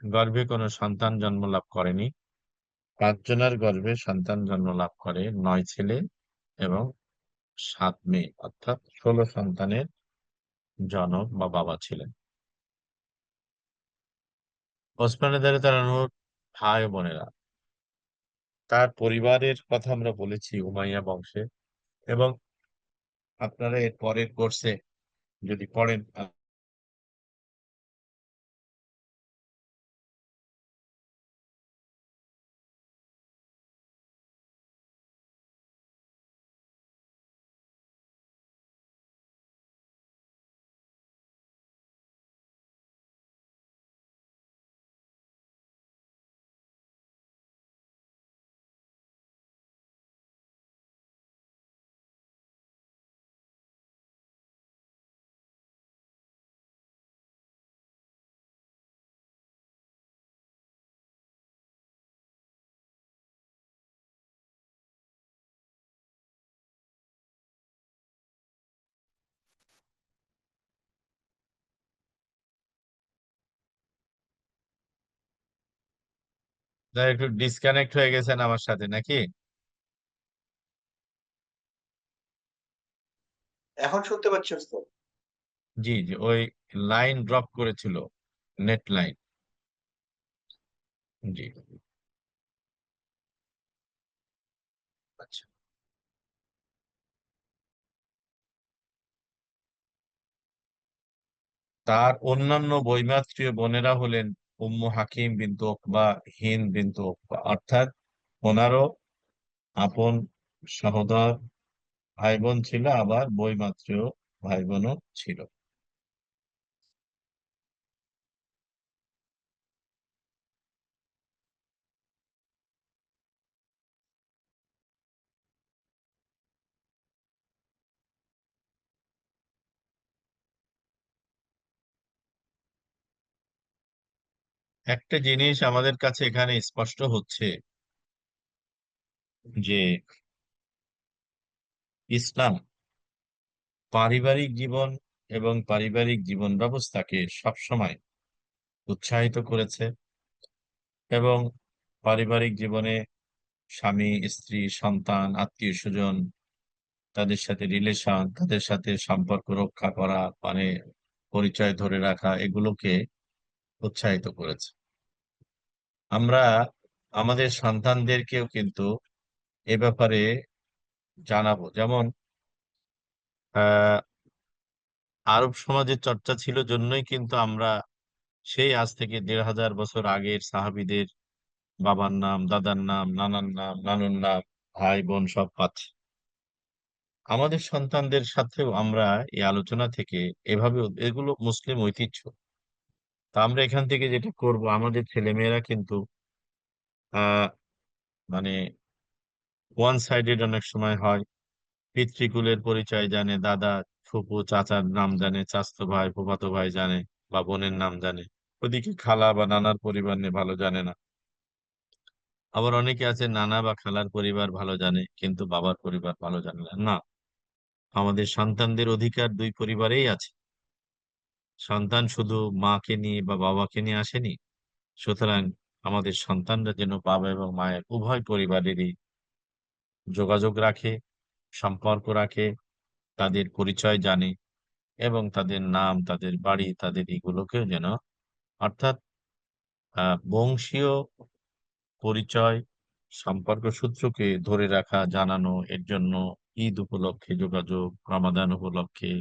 গর্ভে কোনো সন্তান জন্ম লাভ করেনি। ৫ জনের গর্ভে সন্তান জন্ম লাভ করে ৯ ছেলে এবং ৭ মেয়ে, অর্থাৎ ১৬ সন্তানের জনক বা বাবা ছিলেন। ওসমান রাদিয়াল্লাহু তাআলা আনহুর ভাই ও বোনেরা, তার পরিবারের কথা আমরা বলেছি উমাইয়া বংশে, এবং আপনারা এর পরের কোর্সে যদি পড়েন যাই একটু ডিসকানেক্ট হয়ে গেছেন আমার সাথে নাকি? এখন শুনতে পাচ্ছি ওস্তাদ। জি জি, ওই লাইন ড্রপ করেছিল, নেট লাইন। জি। আচ্ছা। তার অন্যান্য বৈমাত্রীয় বোনেরা হলেন উম্মু হাকিম বিনতে উকবা, হিন্দ বিনতে উকবা, অর্থাৎ ওনারও আপন সহোদর ভাই বোন ছিল, আবার বৈমাত্রীয় ভাই বোনও ছিল। একটা জিনিস আমাদের কাছে এখানে স্পষ্ট হচ্ছে যে ইসলাম পারিবারিক জীবন এবং পারিবারিক জীবন ব্যবস্থাকে সবসময় উৎসাহিত করেছে, এবং পারিবারিক জীবনে স্বামী স্ত্রী সন্তান আত্মীয় স্বজন, তাদের সাথে রিলেশন, তাদের সাথে সম্পর্ক রক্ষা করা, মানে পরিচয় ধরে রাখা, এগুলোকে উৎসাহিত করেছে। আমরা আমাদের সন্তানদেরকেও কিন্তু এ ব্যাপারে জানাবো। যেমন আহ আরব সমাজের চর্চা ছিল জন্যই কিন্তু আমরা সেই আজ থেকে 1500 বছর আগের সাহাবীদের বাবার নাম, দাদার নাম, নানার নাম, নানুর নাম, ভাই বোন সব পাচ্ছি। আমাদের সন্তানদের সাথেও আমরা এই আলোচনা থেকে এভাবে, এগুলো মুসলিম ঐতিহ্য। তা আমরা এখান থেকে যেটা করব, আমাদের ছেলেমেয়েরা কিন্তু আহ মানে ওয়ান সাইডেড অনেক সময় হয়। পিতৃকুলের পরিচয় জানে, দাদা ফুপু চাচার নাম জানে, চাচাতো ভাই ফুফাতো ভাই জানে, বা বোনের নাম জানে। ওদিকে খালা বা নানার পরিবার নিয়ে ভালো জানে না। আবার অনেকে আছে নানা বা খালার পরিবার ভালো জানে কিন্তু বাবার পরিবার ভালো জানে না। না, আমাদের সন্তানদের অধিকার দুই পরিবারেই আছে। সন্তান শুধু মাকে নিয়ে বা বাবাকে নিয়ে আসেনি। সুতরাং আমাদের সন্তানরা যেন বাবা এবং মায়ের উভয় পরিবারেরই যোগাযোগ রাখে, সম্পর্ক রাখে, তাদের পরিচয় জানে, এবং তাদের নাম, তাদের বাড়ি, তাদের এগুলোকেও যেন, অর্থাৎ বংশীয় পরিচয়, সম্পর্ক সূত্রকে ধরে রাখা, জানানো, এর জন্য ঈদ উপলক্ষে যোগাযোগ, রমাদান উপলক্ষে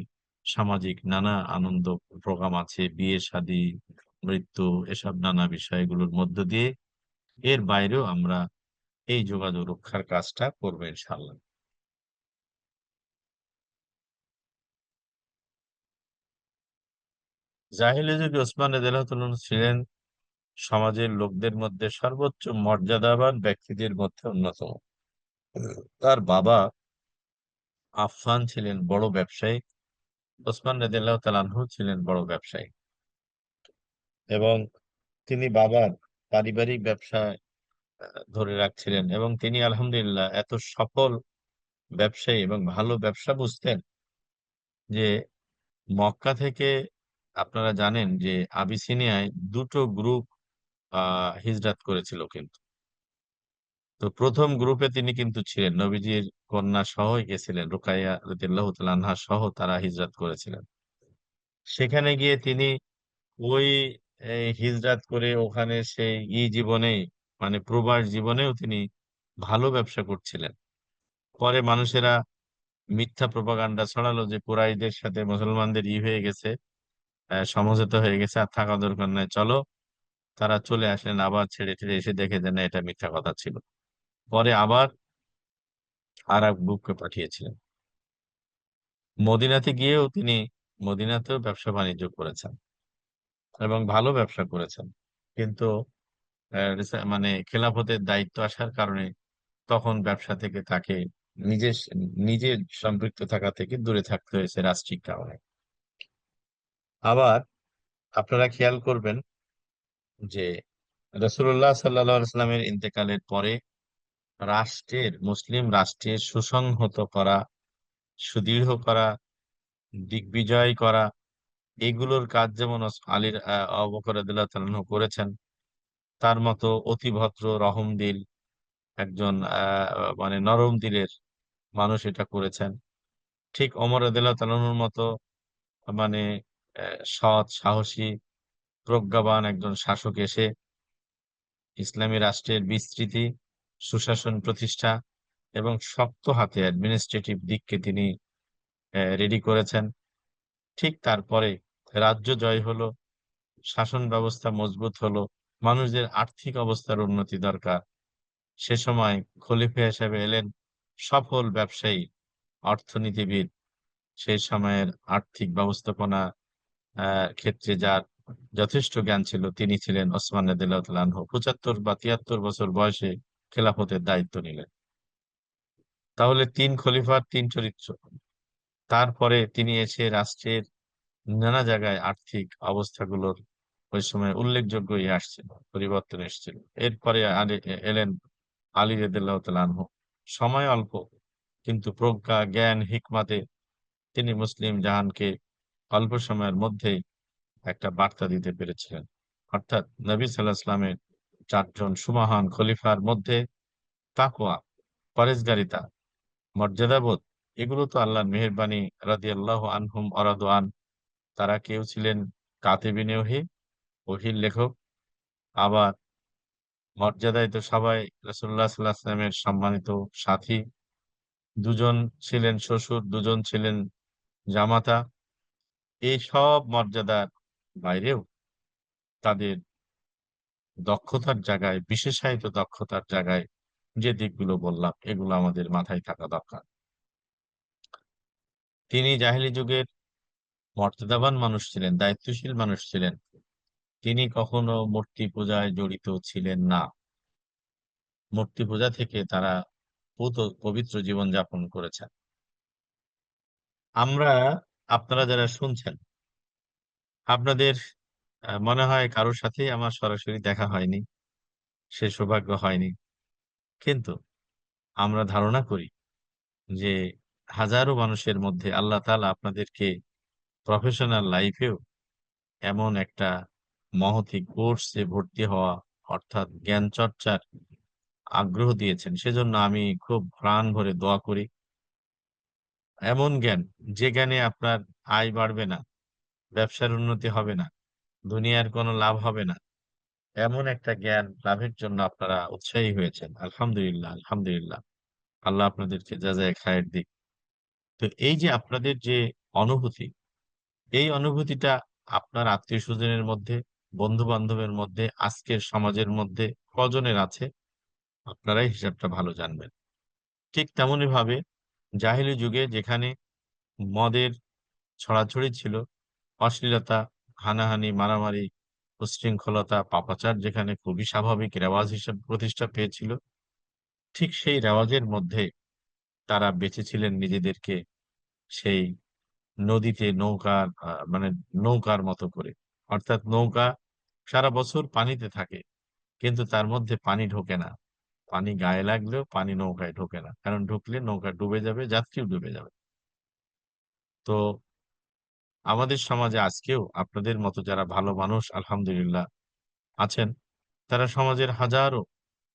সামাজিক নানা আনন্দ প্রোগ্রাম আছে, বিয়ে শাদী, মৃত্যু, এসব নানা বিষয়গুলোর মধ্য দিয়ে এর বাইরেও আমরা এই যোগাযোগ রক্ষার কাজটা করবো ইনশাল্লাহ। জাহিলি যুগে ওসমান রাদিয়াল্লাহু তাআলা ছিলেন সমাজের লোকদের মধ্যে সর্বোচ্চ মর্যাদাবান ব্যক্তিদের মধ্যে অন্যতম। তার বাবা আফফান ছিলেন বড় ব্যবসায়ী, ওসমান রাদিয়াল্লাহু তাআলা আনহু ছিলেন বড় ব্যবসায়ী, এবং তিনি বাবার পারিবারিক ব্যবসা ধরে রাখছিলেন, এবং তিনি আলহামদুলিল্লাহ এত সফল ব্যবসায়ী এবং ভালো ব্যবসা বুঝতেন যে মক্কা থেকে, আপনারা জানেন যে আবিসিনিয়ায় দুটো গ্রুপ হিজরত করেছিল কিন্তু। তো প্রথম গ্রুপে তিনি কিন্তু ছিলেন, নবীজির কন্যা সহই গেছিলেন, রুকাইয়া রাদিয়াল্লাহু তাআলা আনহা সহ তারা হিজরত করেছিলেন। সেখানে গিয়ে তিনি ওই হিজরত করে ওখানে সেই জীবনেই, মানে প্রবাস জীবনেও তিনি ভালো ব্যবসা করছিলেন। পরে মানুষেরা মিথ্যা প্রপাগান্ডা ছড়ালো যে কুরাইশদের সাথে মুসলমানদের হয়ে গেছে, সমঝোতা হয়ে গেছে, আর থাকা দরকার নাই, চলো। তারা চলে আসলেন, আবার ছেড়ে ছেড়ে এসে দেখে যে না, এটা মিথ্যা কথা ছিল। পরে আবার আরব গ্রুপকে পাঠিয়েছিলেন। মদিনাতে গিয়েও তিনি, মদিনাতেও ব্যবসা বাণিজ্য করেছেন এবং ভালো ব্যবসা করেছেন। কিন্তু মানে খেলাফতের দায়িত্ব আসার কারণে তখন ব্যবসা থেকে তাকে নিজে নিজে সম্পৃক্ত থাকা থেকে দূরে থাকতে হয়েছে রাষ্ট্রিক কারণে। আবার আপনারা খেয়াল করবেন যে রাসূলুল্লাহ সাল্লাল্লাহু আলাইহি ওয়াসাল্লামের ইন্তেকালের পরে রাষ্ট্রের, মুসলিম রাষ্ট্রের সুসংহত করা, সুদৃঢ় করা, দিগ্বিজয় করা, এগুলোর কাজ যেমন আবু বকর রাদিয়াল্লাহু তাআলা আনহু করেছেন, তার মতো অতি ভদ্র রহমদিল একজন মানে নরম দিলের মানুষ এটা করেছেন। ঠিক ওমর রাদিয়াল্লাহু তাআলার মতো মানে সৎ সাহসী প্রজ্ঞাবান একজন শাসক এসে ইসলামী রাষ্ট্রের বিস্তৃতি, সুশাসন প্রতিষ্ঠা এবং শক্ত হাতে অ্যাডমিনিস্ট্রেটিভ দিককে তিনি রেডি করেছেন। ঠিক তারপরে রাজ্য জয় হলো, শাসন ব্যবস্থা মজবুত হলো, মানুষদের আর্থিক অবস্থার উন্নতি দরকার। সে সময় খলিফা হিসেবে এলেন সফল ব্যবসায়ী, অর্থনীতিবিদ, সেই সময়ের আর্থিক ব্যবস্থাপনা ক্ষেত্রে যার যথেষ্ট জ্ঞান ছিল তিনি ছিলেন ওসমান রাদিয়াল্লাহু তাআলা আনহু। ৭৫ বা ৭৩ বছর বয়সে খেলাফতের দায়িত্ব নিলেন। তাহলে ৩ খলিফার ৩ চরিত্র। তারপরে তিনি এসে রাষ্ট্রের নানা জায়গায় আর্থিক অবস্থাগুলোর ওই সময় উল্লেখযোগ্য আসছিল, পরিবর্তন এসেছিল। এরপরে এলেন আলী রাদিয়াল্লাহু তাআলা আনহু। সময় অল্প কিন্তু প্রজ্ঞা, জ্ঞান, হিকমাতে তিনি মুসলিম জাহানকে অল্প সময়ের মধ্যেই একটা বার্তা দিতে পেরেছিলেন। অর্থাৎ নবী সাল্লাল্লাহু আলাইহি ওয়াসাল্লামের ৪ জন সুমহান খলিফার মধ্যে তাকওয়া, পরেজগারিতা, মর্যাদাবোধ এগুলো তো আল্লাহর মেহেরবানি রাদিয়াল্লাহু আনহুম ওয়া রাদু আন। তারা কেউ ছিলেন কাতিবিনে ওহী, ওহীর লেখক। আবার মর্যাদায় তো সবাই রাসূলুল্লাহ সাল্লাল্লাহু আলাইহি ওয়াসাল্লামের সম্মানিত সাথী। ২ জন ছিলেন শ্বশুর, ২ জন ছিলেন জামাতা। এই সব মর্যাদার বাইরেও তাদের দক্ষতার জায়গায়, বিশেষায়িত দক্ষতার জায়গায় যে দিকগুলো বললাম, এগুলো আমাদের মাথায় থাকা দরকার। তিনি জাহেলী যুগের মর্যাদাবান মানুষ ছিলেন, দায়িত্বশীল মানুষ ছিলেন। তিনি কখনো মূর্তি পূজায় জড়িত ছিলেন না। মূর্তি পূজা থেকে তারা পবিত্র জীবনযাপন করেছেন। আমরা, আপনারা যারা শুনছেন, আপনাদের মনে হয় কারো সাথেই আমার সরাসরি দেখা হয়নি, সে সৌভাগ্য হয়নি। কিন্তু আমরা ধারণা করি যে হাজারো মানুষের মধ্যে আল্লাহ তাআলা আপনাদেরকে প্রফেশনাল লাইফেও এমন একটা মহতী কোর্সে ভর্তি হওয়া অর্থাৎ জ্ঞান চর্চার আগ্রহ দিয়েছেন। সেজন্য আমি খুব প্রাণ ভরে দোয়া করি। এমন জ্ঞান, যে জ্ঞানে আপনার আয় বাড়বে না, ব্যবসার উন্নতি হবে না, দুনিয়ার কোনো লাভ হবে না। এমন একটা জ্ঞান লাভের জন্য আপনারা উৎসাহী হয়েছেন। আলহামদুলিল্লাহ, আলহামদুলিল্লাহ। আল্লাহ আপনাদেরকে জাযায়ে খায়ের দিক। তো এই যে আপনাদের যে অনুভূতি, এই অনুভূতিটা আপনার আত্মীয়স্বজনের মধ্যে, বন্ধু-বান্ধবের মধ্যে, আজকের সমাজের মধ্যে কজনের আছে? আপনারাই হিসাবটা ভালো জানবেন। ঠিক তেমনিভাবে জাহেলী যুগে যেখানে মদের ছড়াছড়ি ছিল, অশ্লীলতা, হানাহানি, মারামারি, উচ্ছৃঙ্খলতা, পাপাচার যেখানে খুবই স্বাভাবিক রেওয়াজ হিসেবে প্রতিষ্ঠা পেয়েছিল, ঠিক সেই রেওয়াজের মধ্যে তারা বেঁচেছিলেন নিজেদেরকে সেই নদীতে নৌকার মানে নৌকার মতো করে। অর্থাৎ নৌকা সারা বছর পানিতে থাকে। কিন্তু তার মধ্যে পানি ঢোকে না। পানি গায়ে লাগলেও পানি নৌকায় ঢোকে না। কারণ ঢুকলে নৌকা ডুবে যাবে, যাত্রীও ডুবে যাবে। তো আমাদের সমাজে আজকেও আপনাদের মতো যারা ভালো মানুষ আলহামদুলিল্লাহ আছেন, তারা সমাজের হাজারো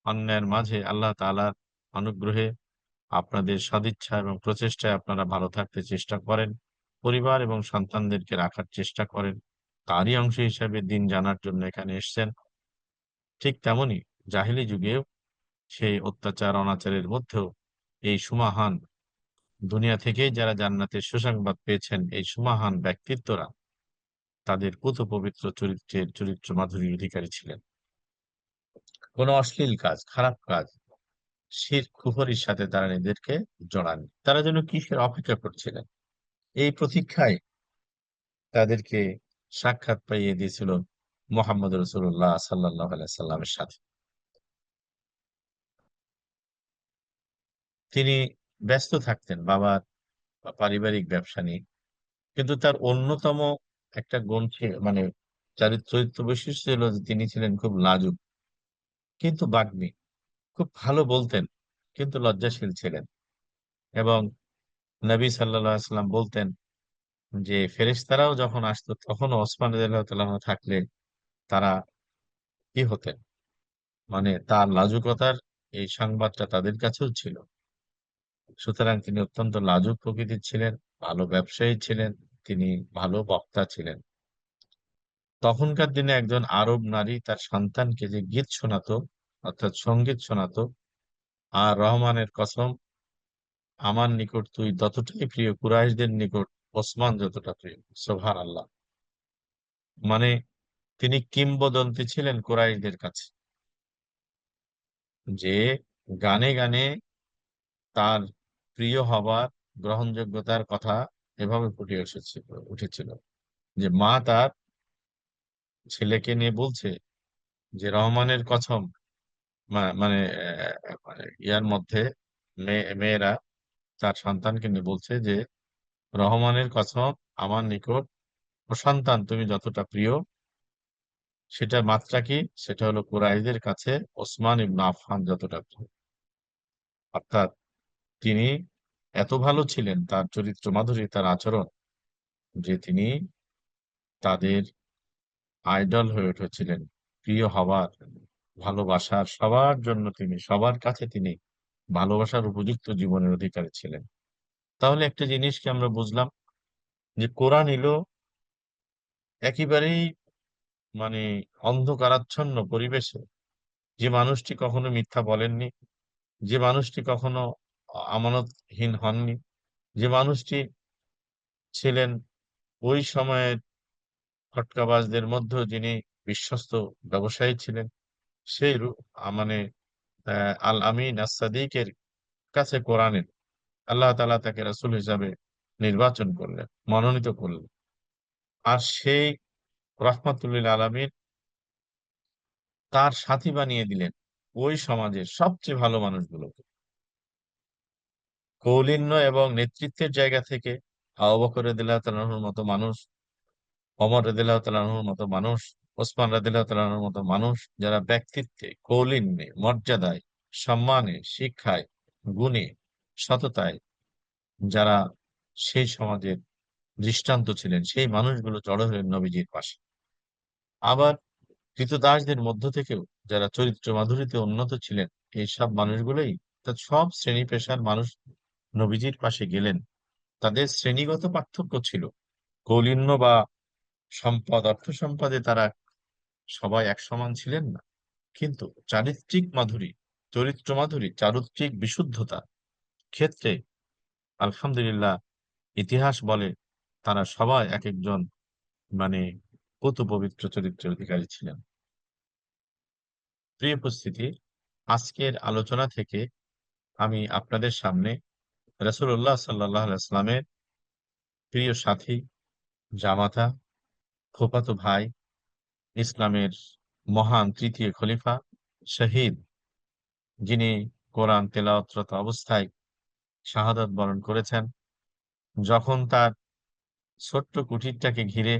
অন্যায়ের মাঝে আল্লাহ তাআলার অনুগ্রহে আপনাদের সদিচ্ছা এবং প্রচেষ্টায় আপনারা ভালো থাকতে চেষ্টা করেন। পরিবার এবং সন্তানদেরকে রাখার চেষ্টা করেন। তারই অংশ হিসেবে দিন জানার জন্য এখানে এসছেন। ঠিক তেমনি জাহেলী যুগেও সেই অত্যাচার অনাচারের মধ্যেও এই সুমহান দুনিয়া থেকেই যারা জান্নাতের সুসংবাদ পেয়েছেন, এই সুমহান ব্যক্তিত্বরা তাদের পুত পবিত্র চরিত্রের চরিত্র মাধুরীর অধিকারী ছিলেন। কোন অশ্লীল কাজ, খারাপ কাজ, শিরক কুফরির সাথে তারা নিজেদেরকে জড়াননি। তারা যেন কিসের অপেক্ষা করছিলেন? এই প্রতীক্ষায় তাদেরকে সাক্ষাৎ পাইয়ে দিয়েছিল মোহাম্মদ রাসূলুল্লাহ সাল্লাল্লাহু আলাইহি সাল্লামের সাথে। তিনি ব্যস্ত থাকতেন বাবার পারিবারিক ব্যবসা নিয়ে। কিন্তু তার অন্যতম একটা গুণ মানে চরিত্র বৈশিষ্ট্য ছিল যে তিনি ছিলেন খুব লাজুক কিন্তু বাগ্মী। খুব ভালো বলতেন কিন্তু লজ্জাশীল ছিলেন। এবং নবী সাল্লাল্লাহু আলাইহি ওয়াসাল্লাম বলতেন যে ফেরেশতারাও যখন আসতো তখনও ওসমান রাদিয়াল্লাহু তাআলা আনহু থাকলে তারা কি হতেন? মানে তার লাজুকতার এই সংবাদটা তাদের কাছেও ছিল। সুতরাং তিনি অত্যন্ত লাজুক প্রকৃতির ছিলেন, ভালো ব্যবসায়ী ছিলেন, তিনি ভালো বক্তা ছিলেন। তখনকার দিনে একজন আরব নারী তার সন্তানকে যে গীত শোনাতো, অর্থাৎ সঙ্গীত শোনাতো, আর রহমানের কসম, আমার নিকট তুই ততটাই প্রিয় কুরাইশদের নিকট ওসমান যতটা প্রিয়। সুবহানাল্লাহ। মানে তিনি কিংবদন্তি ছিলেন কুরাইশদের কাছে, যে গানে গানে তার প্রিয় হবার গ্রহণযোগ্যতার কথা এভাবে ফুটে উঠেছিল যে মা তার ছেলেকে নিয়ে বলছে যে রহমানের কসম, মানে মানে ইয়ার মধ্যে মেয়েরা তার সন্তানকে নিয়ে বলছে যে রহমানের কসম, আমার নিকট ও সন্তান তুমি যতটা প্রিয়, সেটার মাত্রা কি? সেটা হলো কুরাইশদের কাছে ওসমান ইবনে আফফান যতটা প্রিয়। অর্থাৎ তিনি এত ভালো ছিলেন, তার চরিত্র মাধুরী, তার আচরণ, যে তিনি তাদের আইডল হয়ে উঠেছিলেন, প্রিয় হবার, ভালোবাসার, সবার জন্য তিনি, সবার কাছে তিনি ভালোবাসার উপযুক্ত জীবনের অধিকারী ছিলেন। তাহলে একটা জিনিস কি আমরা বুঝলাম, যে কোরআন এলো একেবারেই মানে অন্ধকারাচ্ছন্ন পরিবেশে, যে মানুষটি কখনো মিথ্যা বলেননি, যে মানুষটি কখনো আমানতহীন হননি, যে মানুষটি ছিলেন ওই সময়ের ফটকাবাজদের মধ্যে যিনি বিশ্বস্ত ব্যবসায়ী ছিলেন, সেই মানে আল আমিন আস সাদিকের কাছে কোরআনের আল্লাহ তাআলা তাকে রাসূল হিসাবে নির্বাচন করলেন, মনোনীত করলেন। আর সেই রাহমাতুল লিল আলামিন তার সাথী বানিয়ে দিলেন ওই সমাজের সবচেয়ে ভালো মানুষগুলোকে। কৌলিন্য এবং নেতৃত্বের জায়গা থেকে আবু বকর রাদিয়াল্লাহু তাআলা আনহুর মতো মানুষ, ওমর রাদিয়াল্লাহু তাআলা আনহুর মতো মানুষ, ওসমান রাদিয়াল্লাহু তাআলা আনহুর মতো মানুষ, যারা ব্যক্তিত্বে, কৌলিন্যে, মর্যাদায়, সম্মানে, শিক্ষায়, গুণে, সততায়, যারা সেই সমাজের দৃষ্টান্ত ছিলেন, সেই মানুষগুলো জড়ো হলেন নবীজির পাশে। আবার ক্রীতদাসদের মধ্য থেকেও যারা চরিত্র মাধুরীতে উন্নত ছিলেন, এই সব মানুষগুলোই, সব শ্রেণী পেশার মানুষ নবীজির পাশে গেলেন। তাদের শ্রেণীগত পার্থক্য ছিল, কৌলিন্য বা সম্পদ, অর্থ সম্পদে তারা সবাই এক সমান ছিলেন না, কিন্তু চারিত্রিক মাধুরী, চরিত্র মাধুরী, চারিত্রিক বিশুদ্ধতা ক্ষেত্রে আলহামদুলিল্লাহ ইতিহাস বলে তারা সবাই এক একজন মানে কত পবিত্র চরিত্রের অধিকারী ছিলেন। প্রিয় উপস্থিতি, আজকের আলোচনা থেকে আমি আপনাদের সামনে রাসূলুল্লাহ সাল্লাল্লাহু আলাইহি ওয়াসাল্লামের প্রিয় সাথী, জামাতা, ফুফাতো ভাই, ইসলামের মহান তৃতীয় খলিফা, শহীদ, যিনি কোরআন তেলাওয়াতরত অবস্থায় শাহাদাত বরণ করেছেন, যখন তার ছোট্ট কুঠিরটাকে ঘিরে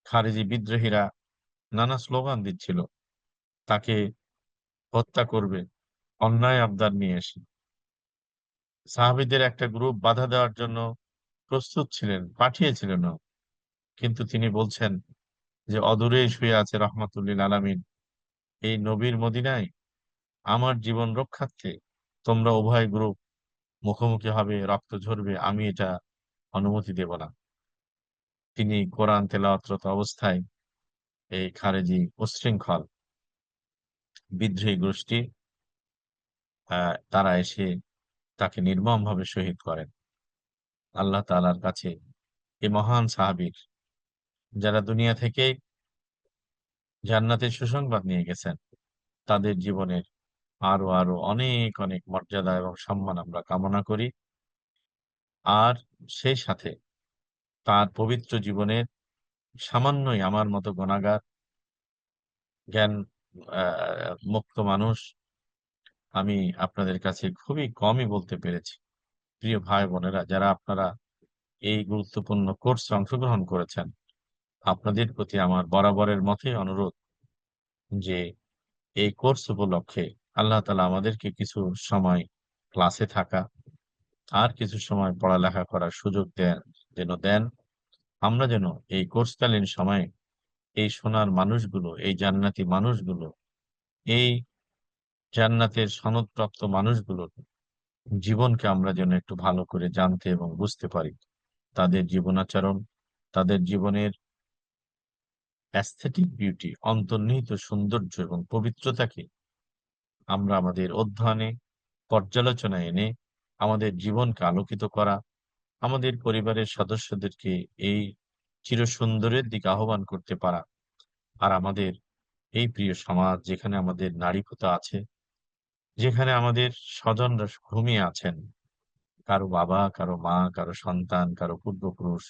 খারেজি বিদ্রোহীরা নানা স্লোগান দিচ্ছিল তাকে হত্যা করবে, অন্যায় আবদার নিয়ে এসে সাহাবীদের একটা গ্রুপ বাধা দেওয়ার জন্য প্রস্তুত ছিলেন, পাঠিয়েছিলেন। কিন্তু তিনি বলছেন যে অদূরেই শুয়ে আছে রহমাতুল লিল আলামিন, এই নবীর মদিনায় আমার জীবন রক্ষার্থে তোমরা উভয় গ্রুপ মুখোমুখি হবে, রক্ত ঝরবে, আমি এটা অনুমতি দেব না। তিনি কোরআন তেলাওয়াতরত অবস্থায় এই খারেজি উচ্ছৃঙ্খল বিদ্রোহী গোষ্ঠী তারা এসে তাকে নির্মমভাবে শহীদ করেন। আল্লাহ তাআলার কাছে এই মহান সাহাবীর, যারা দুনিয়া থেকে জান্নাতের সুসংবাদ নিয়ে গেছেন, তাদের জীবনের আরো আরো অনেক অনেক মর্যাদা এবং সম্মান আমরা কামনা করি। আর সেই সাথে তার পবিত্র জীবনের সামান্যই আমার মতো গুনাহগার, জ্ঞান মুক্ত মানুষ, আমি আপনাদের কাছে খুবই কমই বলতে পেরেছি। প্রিয় ভাই বোনেরা, যারা আপনারা এই গুরুত্বপূর্ণ কোর্সে অংশগ্রহণ করেছেন, আপনাদের প্রতি আমার বরাবরের মতই অনুরোধ যে এই কোর্স উপলক্ষে আল্লাহ তাআলা আমাদেরকে কিছু সময় ক্লাসে থাকা, আর কিছু সময় পড়ালেখা করার সুযোগ দেন। আমরা যেন এই কোর্সকালীন সময়ে এই সোনার মানুষগুলো, এই জান্নাতি মানুষগুলো, এই জান্নাতের সনদপ্রাপ্ত মানুষগুলোর জীবনকে আমরা যেন একটু ভালো করে জানতে এবং বুঝতে পারি। তাদের জীবনাচরণ, তাদের জীবনের অ্যাস্থেটিক বিউটি, অন্তর্নিহিত সৌন্দর্য এবং পবিত্রতাকে আমরা আমাদের অধ্যয়নে, পর্যালোচনায় এনে আমাদের জীবনকে আলোকিত করা, আমাদের পরিবারের সদস্যদেরকে এই চিরসুন্দরের দিকে আহ্বান করতে পারা, আর আমাদের এই প্রিয় সমাজ যেখানে আমাদের নারীপ্রথা আছে, যেখানে আমাদের স্বজনরা ঘুমিয়ে আছেন, কারো বাবা, কারো মা, কারো সন্তান, কারো পূর্বপুরুষ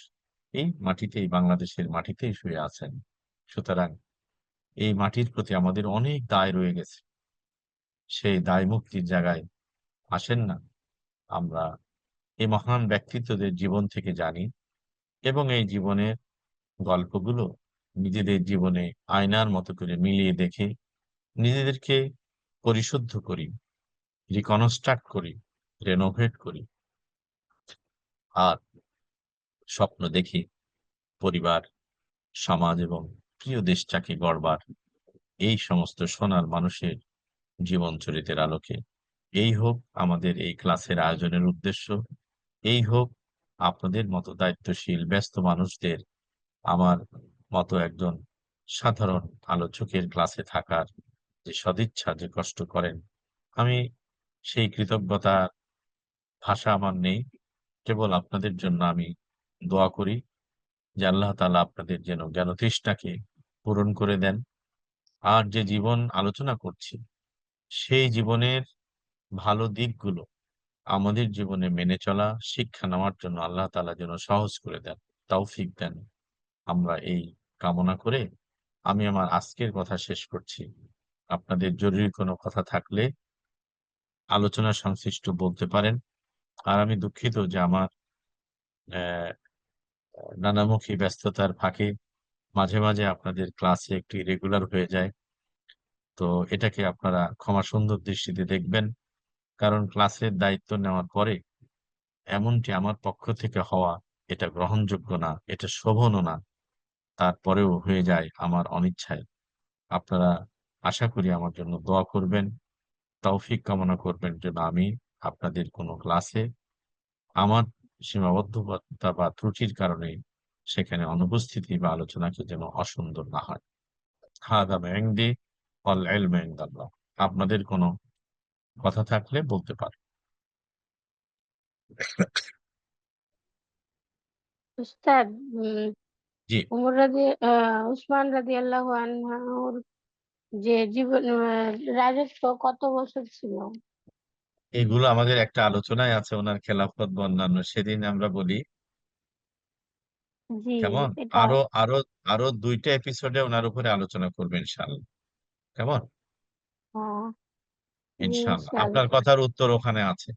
এই মাটিতেই, বাংলাদেশের মাটিতেই শুয়ে আছেন। সুতরাং এই মাটির প্রতি আমাদের অনেক দায় রয়ে গেছে। সেই দায় মুক্তির জায়গায় আসেন না আমরা এই মহান ব্যক্তিত্বদের জীবন থেকে জানি এবং এই জীবনের গল্পগুলো নিজেদের জীবনে আয়নার মতো করে মিলিয়ে দেখে নিজেদেরকে পরিশুদ্ধ করি, রিকনস্ট্রাক্ট করি, রেনোভেট করি, আর স্বপ্ন দেখি পরিবার, সমাজ এবং প্রিয় দেশটাকে গড়বার এই সমস্ত সোনার মানুষের জীবন চরিতের আলোকে। এই হোক আমাদের এই ক্লাসের আয়োজনের উদ্দেশ্য, এই হোক আপনাদের মতো দায়িত্বশীল ব্যস্ত মানুষদের, আমার মতো একজন সাধারণ আলোচকের ক্লাসে থাকার যে সদিচ্ছা, যে কষ্ট করেন, আমি সেই কৃতজ্ঞতার ভাষা আমার নেই। কেবল আপনাদের জন্য আমি দোয়া করি যে আল্লাহ তাআলা আপনাদের যেন জ্ঞানতৃষ্ণাকে পূরণ করে দেন। আর যে জীবন আলোচনা করছি, সেই জীবনের ভালো দিকগুলো আমাদের জীবনে মেনে চলা, শিক্ষা নেওয়ার জন্য আল্লাহ তাআলা যেন সহজ করে দেন, তৌফিক দেন। আমরা এই কামনা করে আমি আমার আজকের কথা শেষ করছি। আপনাদের জরুরি কোনো কথা থাকলে আলোচনা সংশ্লিষ্ট বলতে পারেন। আর আমি দুঃখিত যে আমার অ্যা নানামুখী ব্যস্ততার ফাঁকে মাঝে, মাঝে আপনাদের ক্লাসে একটু ইরেগুলার হয়ে যায়। তো এটাকে আপনারা ক্ষমা সুন্দর দৃষ্টিতে দেখবেন। কারণ ক্লাসের দায়িত্ব নেওয়ার পরে এমনটি আমার পক্ষ থেকে হওয়া এটা গ্রহণযোগ্য না, এটা শোভনও না। তারপরেও হয়ে যায় আমার অনিচ্ছায়। আপনারা আশা করি আমার জন্য দোয়া করবেন, তৌফিক কামনা করবেন যেন আমি আপনাদের কোনো ক্লাসে আমার সীমাবদ্ধতা বা ত্রুটির কারণে সেখানে অনুপস্থিতি বা আলোচনাকে যেন অসুন্দর না হয়। হাদা মা ইনদি ওয়াল ইলমু ইনদাল্লাহ। আপনাদের কোনো কথা থাকলে বলতে পারেন। উস্তাদ, জি, উসমান রাদিয়াল্লাহু আনহুর যে জীবন রাজত্ব কত বছর ছিল? এগুলো আমাদের একটা আলোচনায় আছে ওনার খেলাফত বা অন্যান্য। সেদিন আমরা বলি, জি, কেমন? এটা আরো আরো আরো ২ টা এপিসোডে উনার উপরে আলোচনা করব ইনশাআল্লাহ। কেমন? আহ, জি ইনশাআল্লাহ। আপনার ইনশাআল্লাহ। কথার উত্তর ওখানে আছে।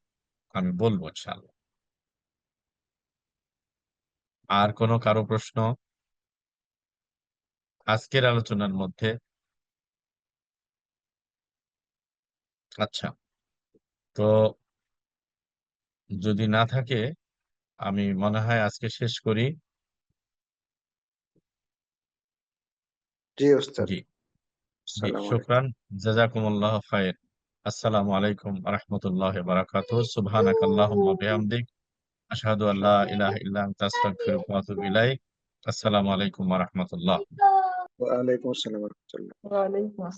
আমি বলব ইনশাআল্লাহ। আর কোনো কারো প্রশ্ন আজকের আলোচনার মধ্যে? আচ্ছা, তো যদি না থাকে আমি মনে হয় আজকে শেষ করি। জি ওস্তাদ। জি, জি, আসসালামু আলাইকুম। শুকরান। জাযাকুমুল্লাহু খাইর। আসসালামু আলাইকুম ওয়া রাহমাতুল্লাহি ওয়া বারাকাতুহু। সুবহানাকাল্লাহুম্মা ওয়া বিহামদিক আশহাদু আল লা ইলাহা ইল্লা আনতা আস্তাগফিরুকা ওয়া আতুবু ইলাইক। আসসালামু আলাইকুম ওয়া রাহমাতুল্লাহ। ওয়ালাইকুম আসসালাম ওয়া রাহমাতুল্লাহ। ওয়ালাইকুম আসসালাম।